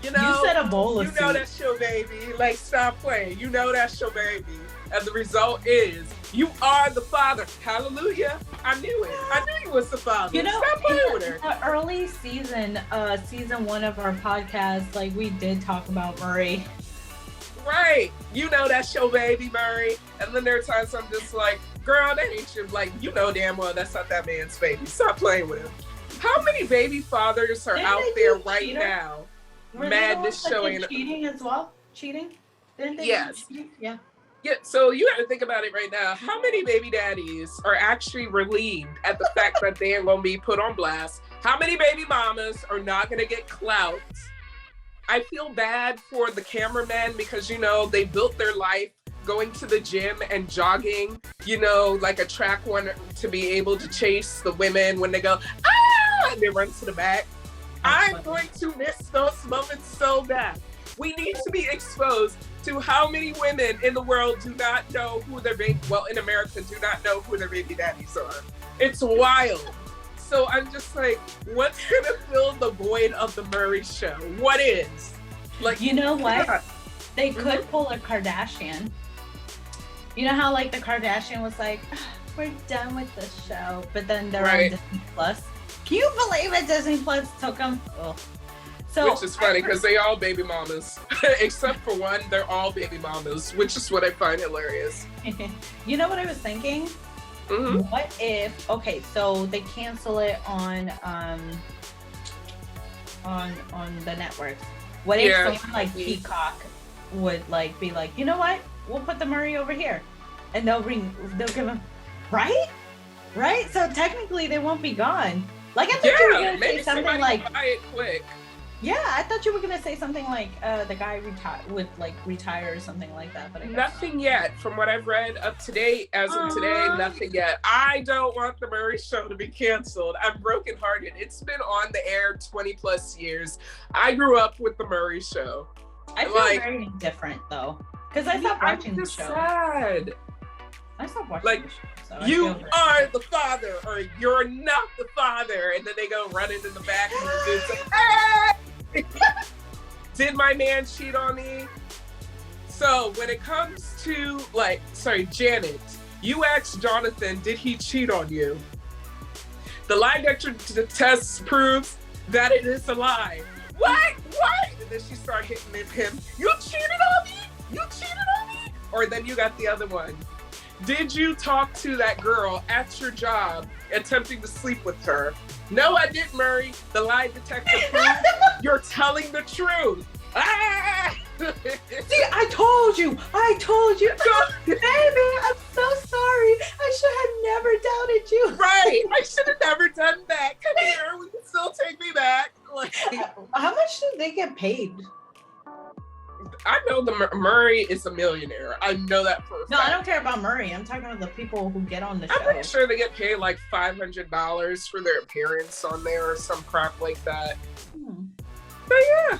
you know, You said a bowl of you know soup. that's your baby. Like, stop playing. You know that's your baby. And the result is, you are the father. Hallelujah. I knew it. I knew you was the father. You know, stop playing with her. in the early season, season 1 of our podcast, like we did talk about Murray. Right. You know that's your baby, Murray. And then there are times I'm just like, girl, that ain't your, like, you know damn well that's not that man's baby. Stop playing with him. How many baby fathers are Didn't out they there do right cheater? now? Were Madness they the ones that showing. did cheating as well? Cheating? Didn't they? do Yes. cheating? Yeah. Yeah, so you got to think about it right now. How many baby daddies are actually relieved at the fact that they are going to be put on blast? How many baby mamas are not going to get clout? I feel bad for the cameramen because, you know, they built their life going to the gym and jogging, you know, like a track one to be able to chase the women when they go, ah, and they run to the back. I'm going to miss those moments so bad. We need to be exposed to how many women in the world do not know who their baby, well, in America, do not know who their baby daddies are. It's wild. So I'm just like, what's gonna fill the void of the Murray Show? What is? Like, You know what? God. They could pull a Kardashian. You know how like the Kardashian was like, "Ah, we're done with the show, but then they're Right. on Disney Plus. Can you believe it? Disney Plus took them. Oh. So Which is funny because they all baby mamas, except for one, they're all baby mamas, which is what I find hilarious. You know what I was thinking? hmm What if, okay, so they cancel it on the networks. What if Yeah. someone like Peacock would like be like, you know what? We'll put the Murray over here, and they'll give them, right? So technically they won't be gone. Like I thought you were Yeah, gonna maybe say something somebody like, will buy it quick. Yeah, I thought you were gonna say something like the guy would like retire or something like that, but I guess Nothing yet. From what I've read up to date, as of today, nothing yet. I don't want the Murray Show to be canceled. I'm brokenhearted. It's been on the air 20 plus years. I grew up with the Murray Show. I feel very different though, because I stopped watching the show. Sad. I stopped watching the show. So you are the father, or you're not the father, and then they go running in the back and the dude's like, hey! Did my man cheat on me? So when it comes to Janet, you asked Jonathan, did he cheat on you? The lie detector test proves that it is a lie. What? And then she started hitting him. You cheated on me? You cheated on me? Or then you got the other one. Did you talk to that girl at your job attempting to sleep with her? No, I didn't, Murray. The lie detector proved you're telling the truth. Ah! See, I told you. Baby, I'm so sorry. I should have never doubted you. Right. I should have never done that. Come here. We can still take me back. Like, how much do they get paid? I know the Murray is a millionaire. I know that for a fact. No, I don't care about Murray. I'm talking about the people who get on the show. I'm pretty sure they get paid like $500 for their appearance on there or some crap like that. But yeah.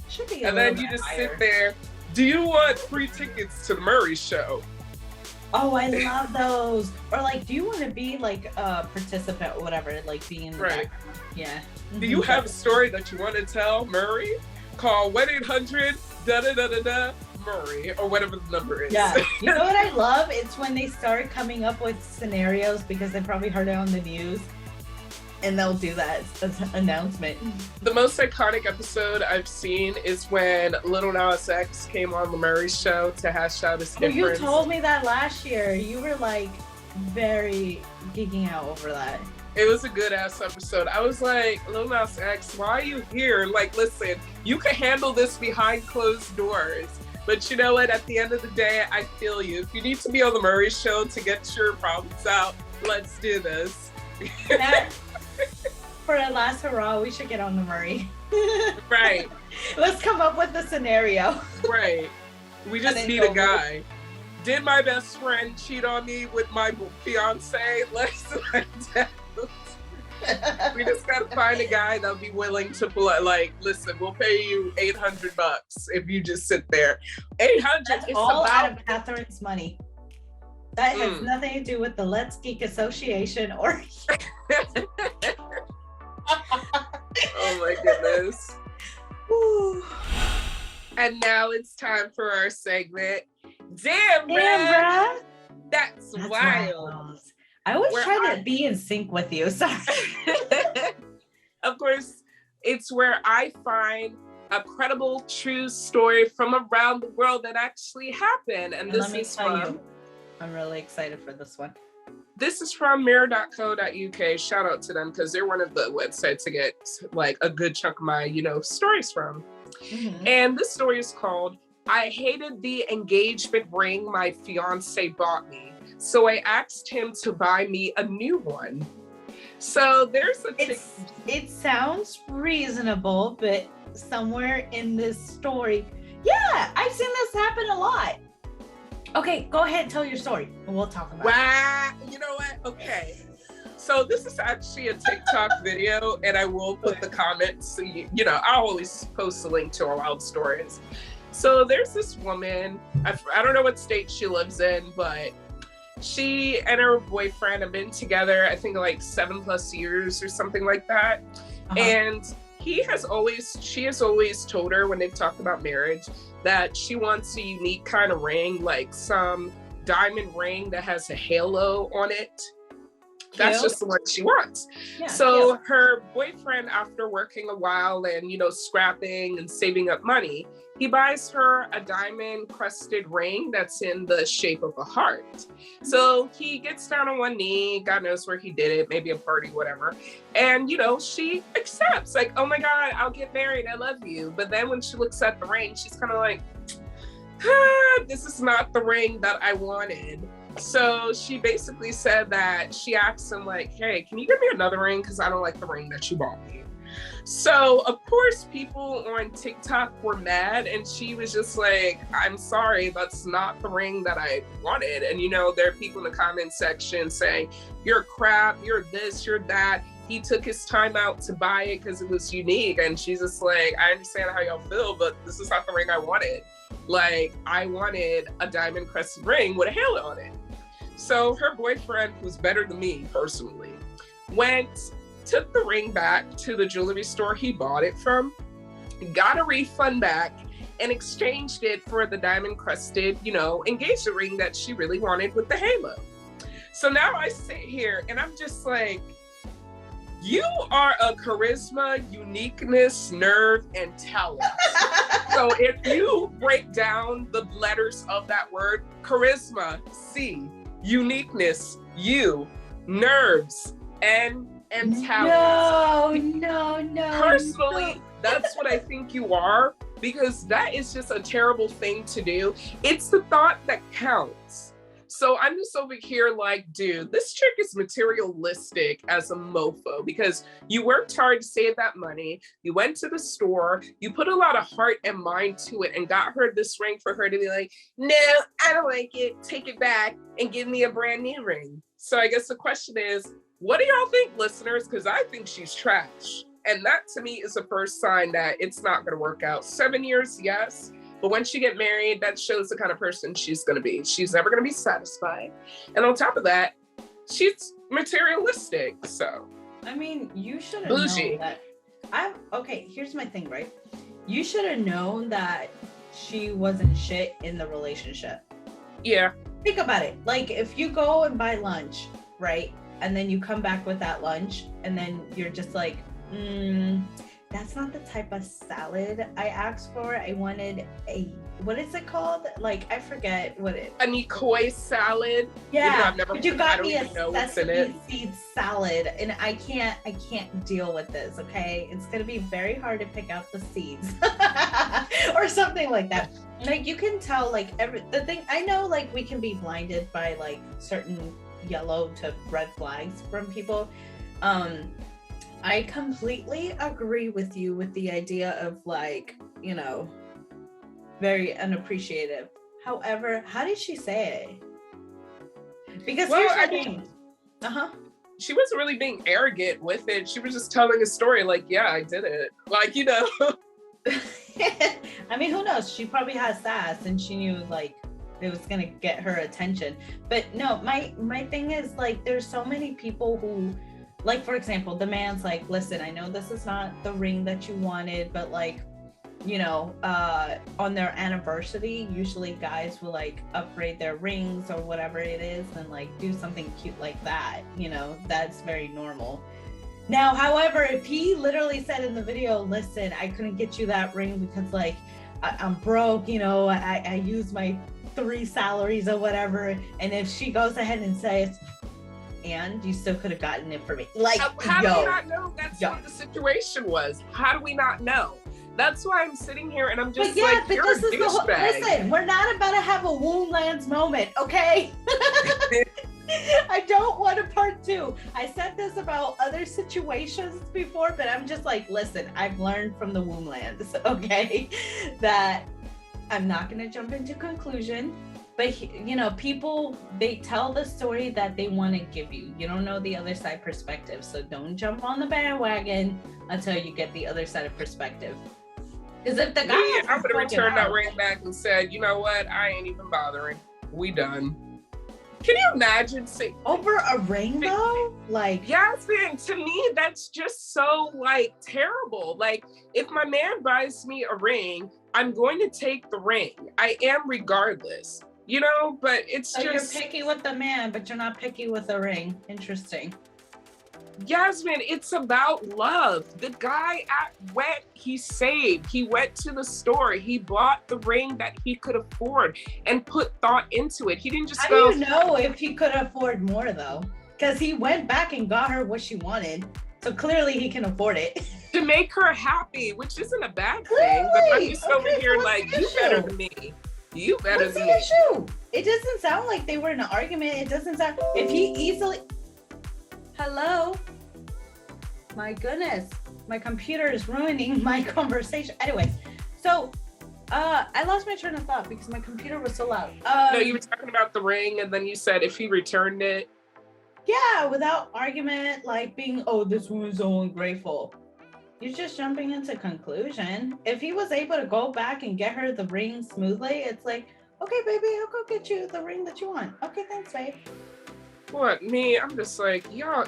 Should be and then you just sit there. Do you want free tickets to the Murray Show? Oh, I love those. Or like, do you want to be like a participant or whatever, like being in the background? Yeah. Do you have a story that you want to tell Murray? Call 1-800-da-da-da-da-da-Murray or whatever the number is. Yeah. You know what I love? It's when they start coming up with scenarios because they probably heard it on the news. And they'll do that as an announcement. The most iconic episode I've seen is when Lil Nas X came on the Murray Show to hash out his difference. You told me that last year. You were like very geeking out over that. It was a good ass episode. I was like, Lil Nas X, why are you here? Like, listen, you can handle this behind closed doors. But you know what? At the end of the day, I feel you. If you need to be on the Murray Show to get your problems out, let's do this. For a last hurrah, we should get on the Murray. Right. Let's come up with a scenario. Right. We just need a guy. Did my best friend cheat on me with my fiance? Let's find out. We just gotta find a guy that'll be willing to like, listen, we'll pay you $800 if you just sit there. 800. That's all out of Catherine's money. That has nothing to do with the Let's Geek Association or. Oh my goodness. Ooh. And now it's time for our segment. Damn, bruh. That's wild. I always try to be in sync with you. Sorry. Of course, it's where I find a credible, true story from around the world that actually happened. And this is from. I'm really excited for this one. This is from mirror.co.uk. Shout out to them because they're one of the websites to get like a good chunk of my, stories from. Mm-hmm. And this story is called, I hated the engagement ring my fiance bought me. So I asked him to buy me a new one. So there's it sounds reasonable, but somewhere in this story, yeah, I've seen this happen a lot. Okay, go ahead and tell your story and we'll talk about it. Wow, you know what? Okay. So this is actually a TikTok video and I will put the comments. So I'll always post a link to our wild stories. So there's this woman, I don't know what state she lives in, but she and her boyfriend have been together, I think like 7+ years or something like that. Uh-huh. And she has always told her when they've talked about marriage that she wants a unique kind of ring, like some diamond ring that has a halo on it. That's just the one she wants. Yeah, so her boyfriend, after working a while and, scrapping and saving up money, he buys her a diamond crusted ring that's in the shape of a heart. So he gets down on one knee, God knows where he did it, maybe a party, whatever. And, she accepts, like, oh my God, I'll get married, I love you. But then when she looks at the ring, she's kind of like, this is not the ring that I wanted. So she basically said that she asked him like, hey, can you give me another ring? Because I don't like the ring that you bought me. So of course people on TikTok were mad, and she was just like, I'm sorry, that's not the ring that I wanted. And you know, there are people in the comment section saying, you're crap, you're this, you're that. He took his time out to buy it because it was unique. And she's just like, I understand how y'all feel, but this is not the ring I wanted. Like, I wanted a diamond crescent ring with a halo on it. So her boyfriend, who's better than me personally, took the ring back to the jewelry store he bought it from, got a refund back, and exchanged it for the diamond crusted, you know, engagement ring that she really wanted with the halo. So now I sit here and I'm just like, you are a charisma, uniqueness, nerve, and talent. So if you break down the letters of that word, charisma, C, uniqueness, U, nerves, and talent. No. Personally, that's what I think you are, because that is just a terrible thing to do. It's the thought that counts. So I'm just over here like, dude, this chick is materialistic as a mofo, because you worked hard to save that money. You went to the store, you put a lot of heart and mind to it, and got her this ring for her to be like, no, I don't like it. Take it back and give me a brand new ring. So I guess the question is, what do y'all think, listeners? Because I think she's trash. And that to me is the first sign that it's not going to work out. 7 years, yes. But when she get married, that shows the kind of person she's going to be. She's never going to be satisfied. And on top of that, she's materialistic. So, I mean, you should have known that. Okay, here's my thing, right? You should have known that she wasn't shit in the relationship. Yeah. Think about it. Like, if you go and buy lunch, right? And then you come back with that lunch, and then you're just like, that's not the type of salad I asked for. I wanted what is it called? Like, I forget what it. A Nikoi salad. Yeah, but you got me a sesame seed salad, and I can't deal with this. Okay, it's gonna be very hard to pick out the seeds, or something like that. Like, you can tell, like, the thing. I know, like, we can be blinded by like certain yellow to red flags from people. I completely agree with you with the idea of, like, you know, very unappreciative. However, how did she say it? Because here's the thing. She wasn't really being arrogant with it. She was just telling a story like, yeah, I did it. Like, you know. I mean, who knows? She probably has sass, and she knew, like, it was gonna get her attention. But no, my thing is, like, there's so many people who, like, for example, the man's like, listen, I know this is not the ring that you wanted, but, like, you know, on their anniversary, usually guys will, like, upgrade their rings or whatever it is, and, like, do something cute like that. You know, that's very normal. Now, however, if he literally said in the video, listen, I couldn't get you that ring because, like, I'm broke, you know, I use my 3 salaries or whatever, and if she goes ahead and says, and you still could have gotten it for me. Like, how do we not know that's what the situation was? How do we not know? That's why I'm sitting here and I'm just like, you're a douchebag. Listen, we're not about to have a Woundlands moment, okay? I don't want a part 2. I said this about other situations before, but I'm just like, listen, I've learned from the Woundlands, okay? That I'm not going to jump into conclusion. But, you know, people, they tell the story that they want to give you. You don't know the other side perspective. So don't jump on the bandwagon until you get the other side of perspective. Because if the guy... I'm going to return that ring back and said, you know what? I ain't even bothering. We done. Can you imagine? Over a ring, though? Like... Yes, man. To me, that's just so, like, terrible. Like, if my man buys me a ring, I'm going to take the ring. I am regardless. You know, but it's so just... you're picky with the man, but you're not picky with the ring. Interesting. Yasmin, it's about love. The guy he saved. He went to the store. He bought the ring that he could afford and put thought into it. He didn't just go... How do you know if he could afford more, though? Because he went back and got her what she wanted. So clearly he can afford it. To make her happy, which isn't a bad thing. But I'm just over here like, you better than me. You better What's the issue? It doesn't sound like they were in an argument. It doesn't sound... If he easily... Hello? My goodness. my computer is ruining my conversation. Anyways, so I lost my train of thought because my computer was so loud. No, you were talking about the ring, and then you said if he returned it. Yeah, without argument, like being, oh, this woman's so ungrateful. You're just jumping into conclusion. If he was able to go back and get her the ring smoothly, it's like, okay, baby, I'll go get you the ring that you want. Okay, thanks, babe. What, me? I'm just like, y'all,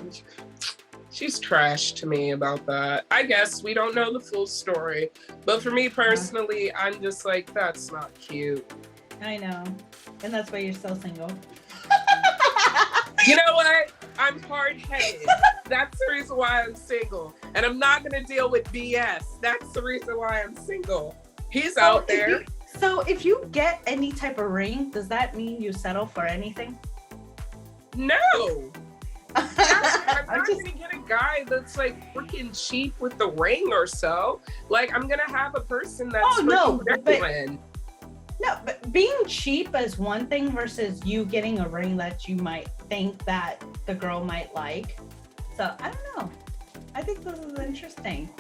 she's trash to me about that. I guess we don't know the full story. But for me personally, I'm just like, that's not cute. I know. And that's why you're still single. You know what? I'm hard-headed. That's the reason why I'm single. And I'm not going to deal with BS. That's the reason why I'm single. He's out there. So if you get any type of ring, does that mean you settle for anything? No. I'm not going to get a guy that's like freaking cheap with the ring or so. Like, I'm going to have a person that's genuine. No, but being cheap is one thing versus you getting a ring that you might think that the girl might like. So I don't know. I think this is interesting.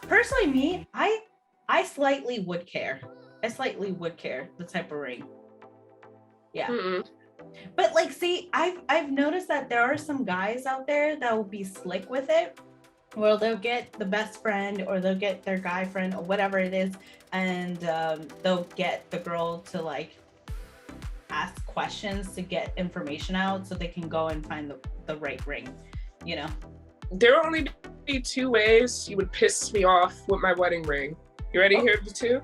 Personally, me, I slightly would care. I slightly would care the type of ring. Yeah. Mm-mm. But like, see, I've noticed that there are some guys out there that will be slick with it. Well, they'll get the best friend or they'll get their guy friend or whatever it is, and they'll get the girl to like ask questions to get information out so they can go and find the right ring, you know? There will only be two ways you would piss me off with my wedding ring. You ready to hear the two?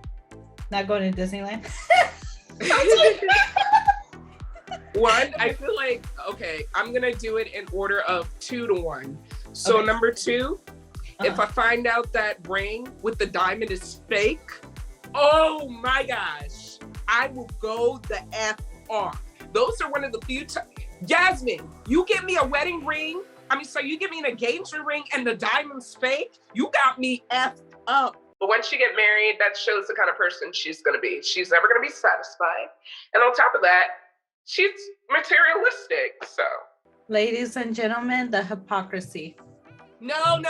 Not going to Disneyland? One, I feel like, okay, I'm going to do it in order of 2 to 1. So number 2, if I find out that ring with the diamond is fake, oh my gosh, I will go the F off. Those are one of the few times. Yasmin, you give me a wedding ring. You give me an engagement ring and the diamond's fake. You got me effed up. But once you get married, that shows the kind of person she's going to be. She's never going to be satisfied. And on top of that, she's materialistic, so. Ladies and gentlemen, the hypocrisy. No.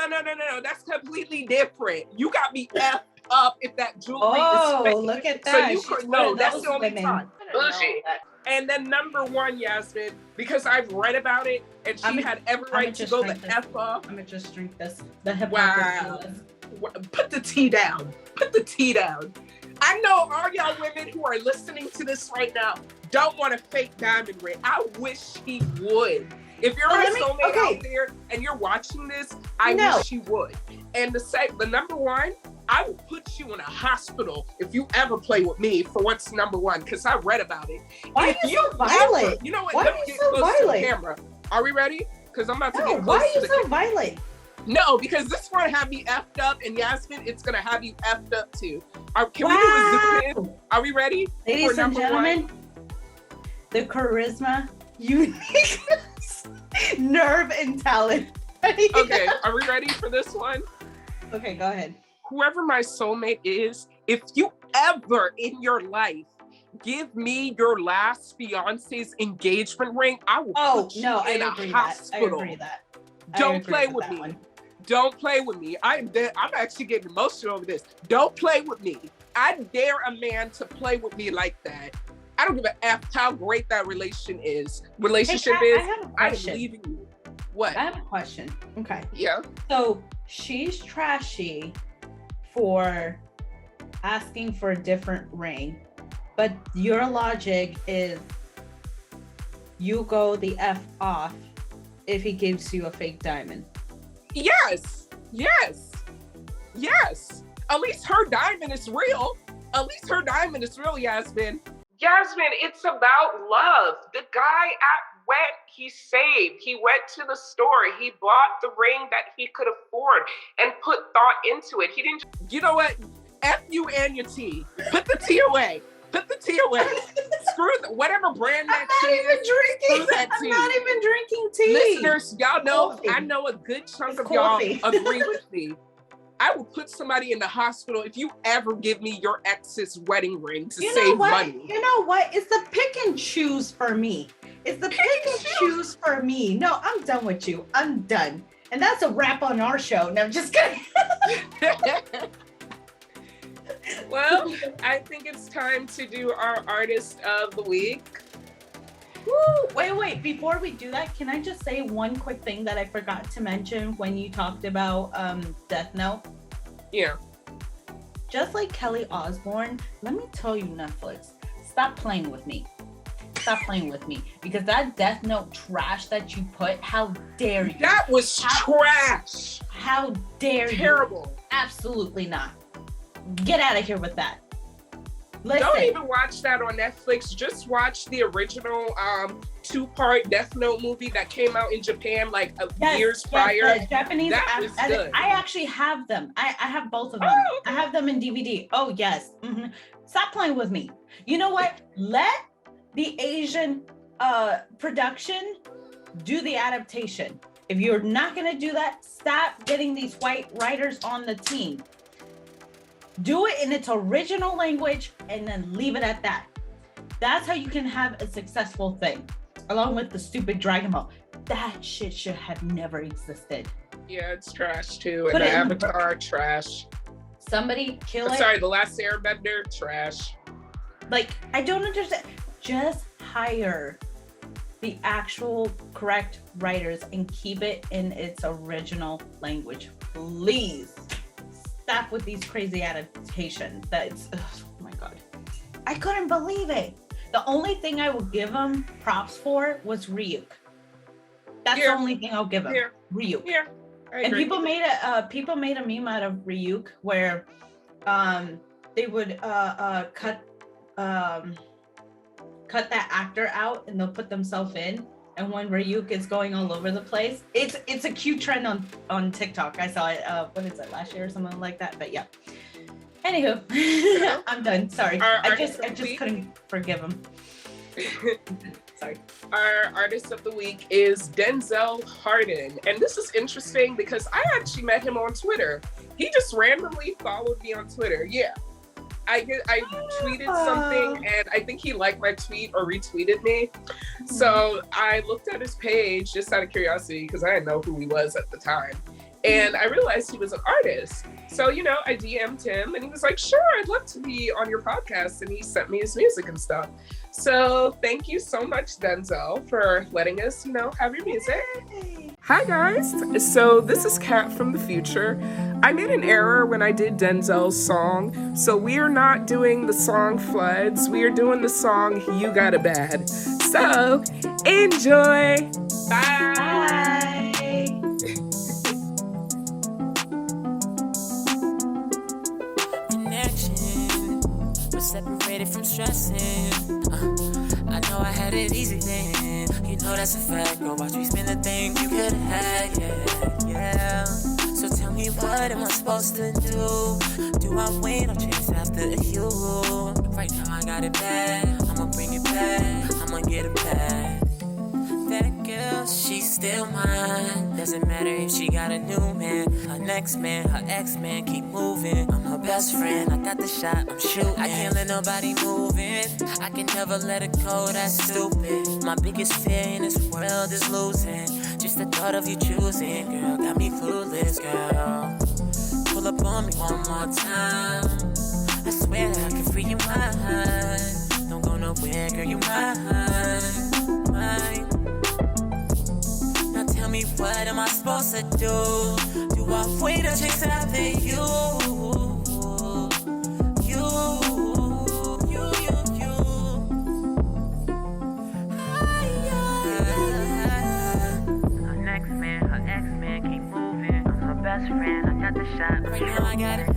That's completely different. You got me effed up if that jewelry is fake. Oh, look at that. So that's the only time. Bougie. And then number 1, Yasmin, because I've read about it and she had every right to go the F up. I'm gonna just drink this. The hypocrisy. Wow. Put the tea down. Put the tea down. I know all y'all women who are listening to this right now don't want a fake diamond ring. I wish he would. If you're my soulmate out there and you're watching this, I wish you would. And the number 1, I will put you in a hospital if you ever play with me for what's number 1, because I read about it. Why are you so violent? You know what? Why Let are me you get so close violent? to the camera. Are we ready? Because I'm about to get close why are to you the so camera. violent? No, because this one have me effed up, and Yasmin, it's gonna have you effed up too. Can we do a zoom in? Are we ready? Ladies and gentlemen, the charisma, uniqueness, nerve, and talent. Okay, are we ready for this one? Okay, go ahead. Whoever my soulmate is, if you ever in your life give me your last fiance's engagement ring, I will put you in a hospital. I agree that. Don't play with me. One. Don't play with me. I'm actually getting emotional over this. Don't play with me. I dare a man to play with me like that. I don't give a F how great that relationship is. I'm leaving you. What? I have a question. Okay. Yeah. So she's trashy for asking for a different ring, but your logic is you go the F off if he gives you a fake diamond. Yes. At least her diamond is real. Yasmin. Yasmin, it's about love. The guy he saved. He went to the store. He bought the ring that he could afford and put thought into it. He didn't. You know what? F you and your tea. Put the tea away. Screw whatever brand that tea is. I'm not even drinking tea. Listeners, y'all know, I know a good chunk of y'all agree with me. I will put somebody in the hospital if you ever give me your ex's wedding ring to save money. You know what? It's the pick and choose for me. No, I'm done with you. I'm done. And that's a wrap on our show. No, I'm just kidding. Well, I think it's time to do our artist of the week. Woo! Wait. Before we do that, can I just say one quick thing that I forgot to mention when you talked about Death Note? Yeah. Just like Kelly Osbourne, let me tell you, Netflix, stop playing with me. Stop playing with me. Because that Death Note trash that you put, how dare you? That was trash. How dare you? Terrible. Absolutely not. Get out of here with that. Listen. Don't even watch that on Netflix. Just watch the original 2-part Death Note movie that came out in Japan like years prior. The Japanese. That was good. I actually have them. I have both of them. Oh, okay. I have them in DVD. Oh yes. Mm-hmm. Stop playing with me. You know what? Let the Asian production do the adaptation. If you're not gonna do that, stop getting these white writers on the team. Do it in its original language and then leave it at that. That's how you can have a successful thing, along with the stupid Dragon Ball. That shit should have never existed. Yeah, it's trash too. And the Avatar, trash. Somebody kill it. Sorry, The Last Airbender, trash. Like, I don't understand. Just hire the actual correct writers and keep it in its original language, please. Stop with these crazy adaptations. Oh my God. I couldn't believe it. The only thing I would give him props for was Ryuk. That's the only thing I'll give him. Ryuk. Yeah. And people made a meme out of Ryuk where they would cut that actor out and they'll put themselves in. And when Ryuk is going all over the place, it's a cute trend on TikTok. I saw it. What is it, last year or something like that? But yeah. Anywho, I'm done. Sorry, I just couldn't forgive him. Sorry. Our artist of the week is Denzel Harden, and this is interesting because I actually met him on Twitter. He just randomly followed me on Twitter. Yeah. I tweeted something and I think he liked my tweet or retweeted me. So I looked at his page just out of curiosity because I didn't know who he was at the time. And I realized he was an artist. So, I DM'd him and he was like, sure, I'd love to be on your podcast. And he sent me his music and stuff. So thank you so much, Denzel, for letting us, have your music. Hi guys, so this is Kat from the future. I made an error when I did Denzel's song, so we are not doing the song Floods, we are doing the song You Got It Bad. So, enjoy! Bye! Bye. Connection, we're separated from stressing. I know I had it easy then. You know that's a fact. Go watch me spend the thing you could have had, yeah. So tell me, what am I supposed to do? Do I wait or chase after you? Right now I got it bad. I'ma bring it back. I'ma get it back. That girl, she's still mine. Doesn't matter if she got a new man, her next man, her ex-man, keep moving. I'm her best friend, I got the shot, I'm shooting. I can't let nobody move in. I can never let it go, that's stupid. My biggest fear in this world is losing. Just the thought of you choosing, girl, got me clueless, girl. Pull up on me one more time. I swear I can free your mind. Don't go nowhere, girl, you mine, mine. Now tell me, what am I supposed to do? Do I wait or chase after you? Her next man, her ex-man, keep moving. I'm her best friend, I got the shot. Right now I got it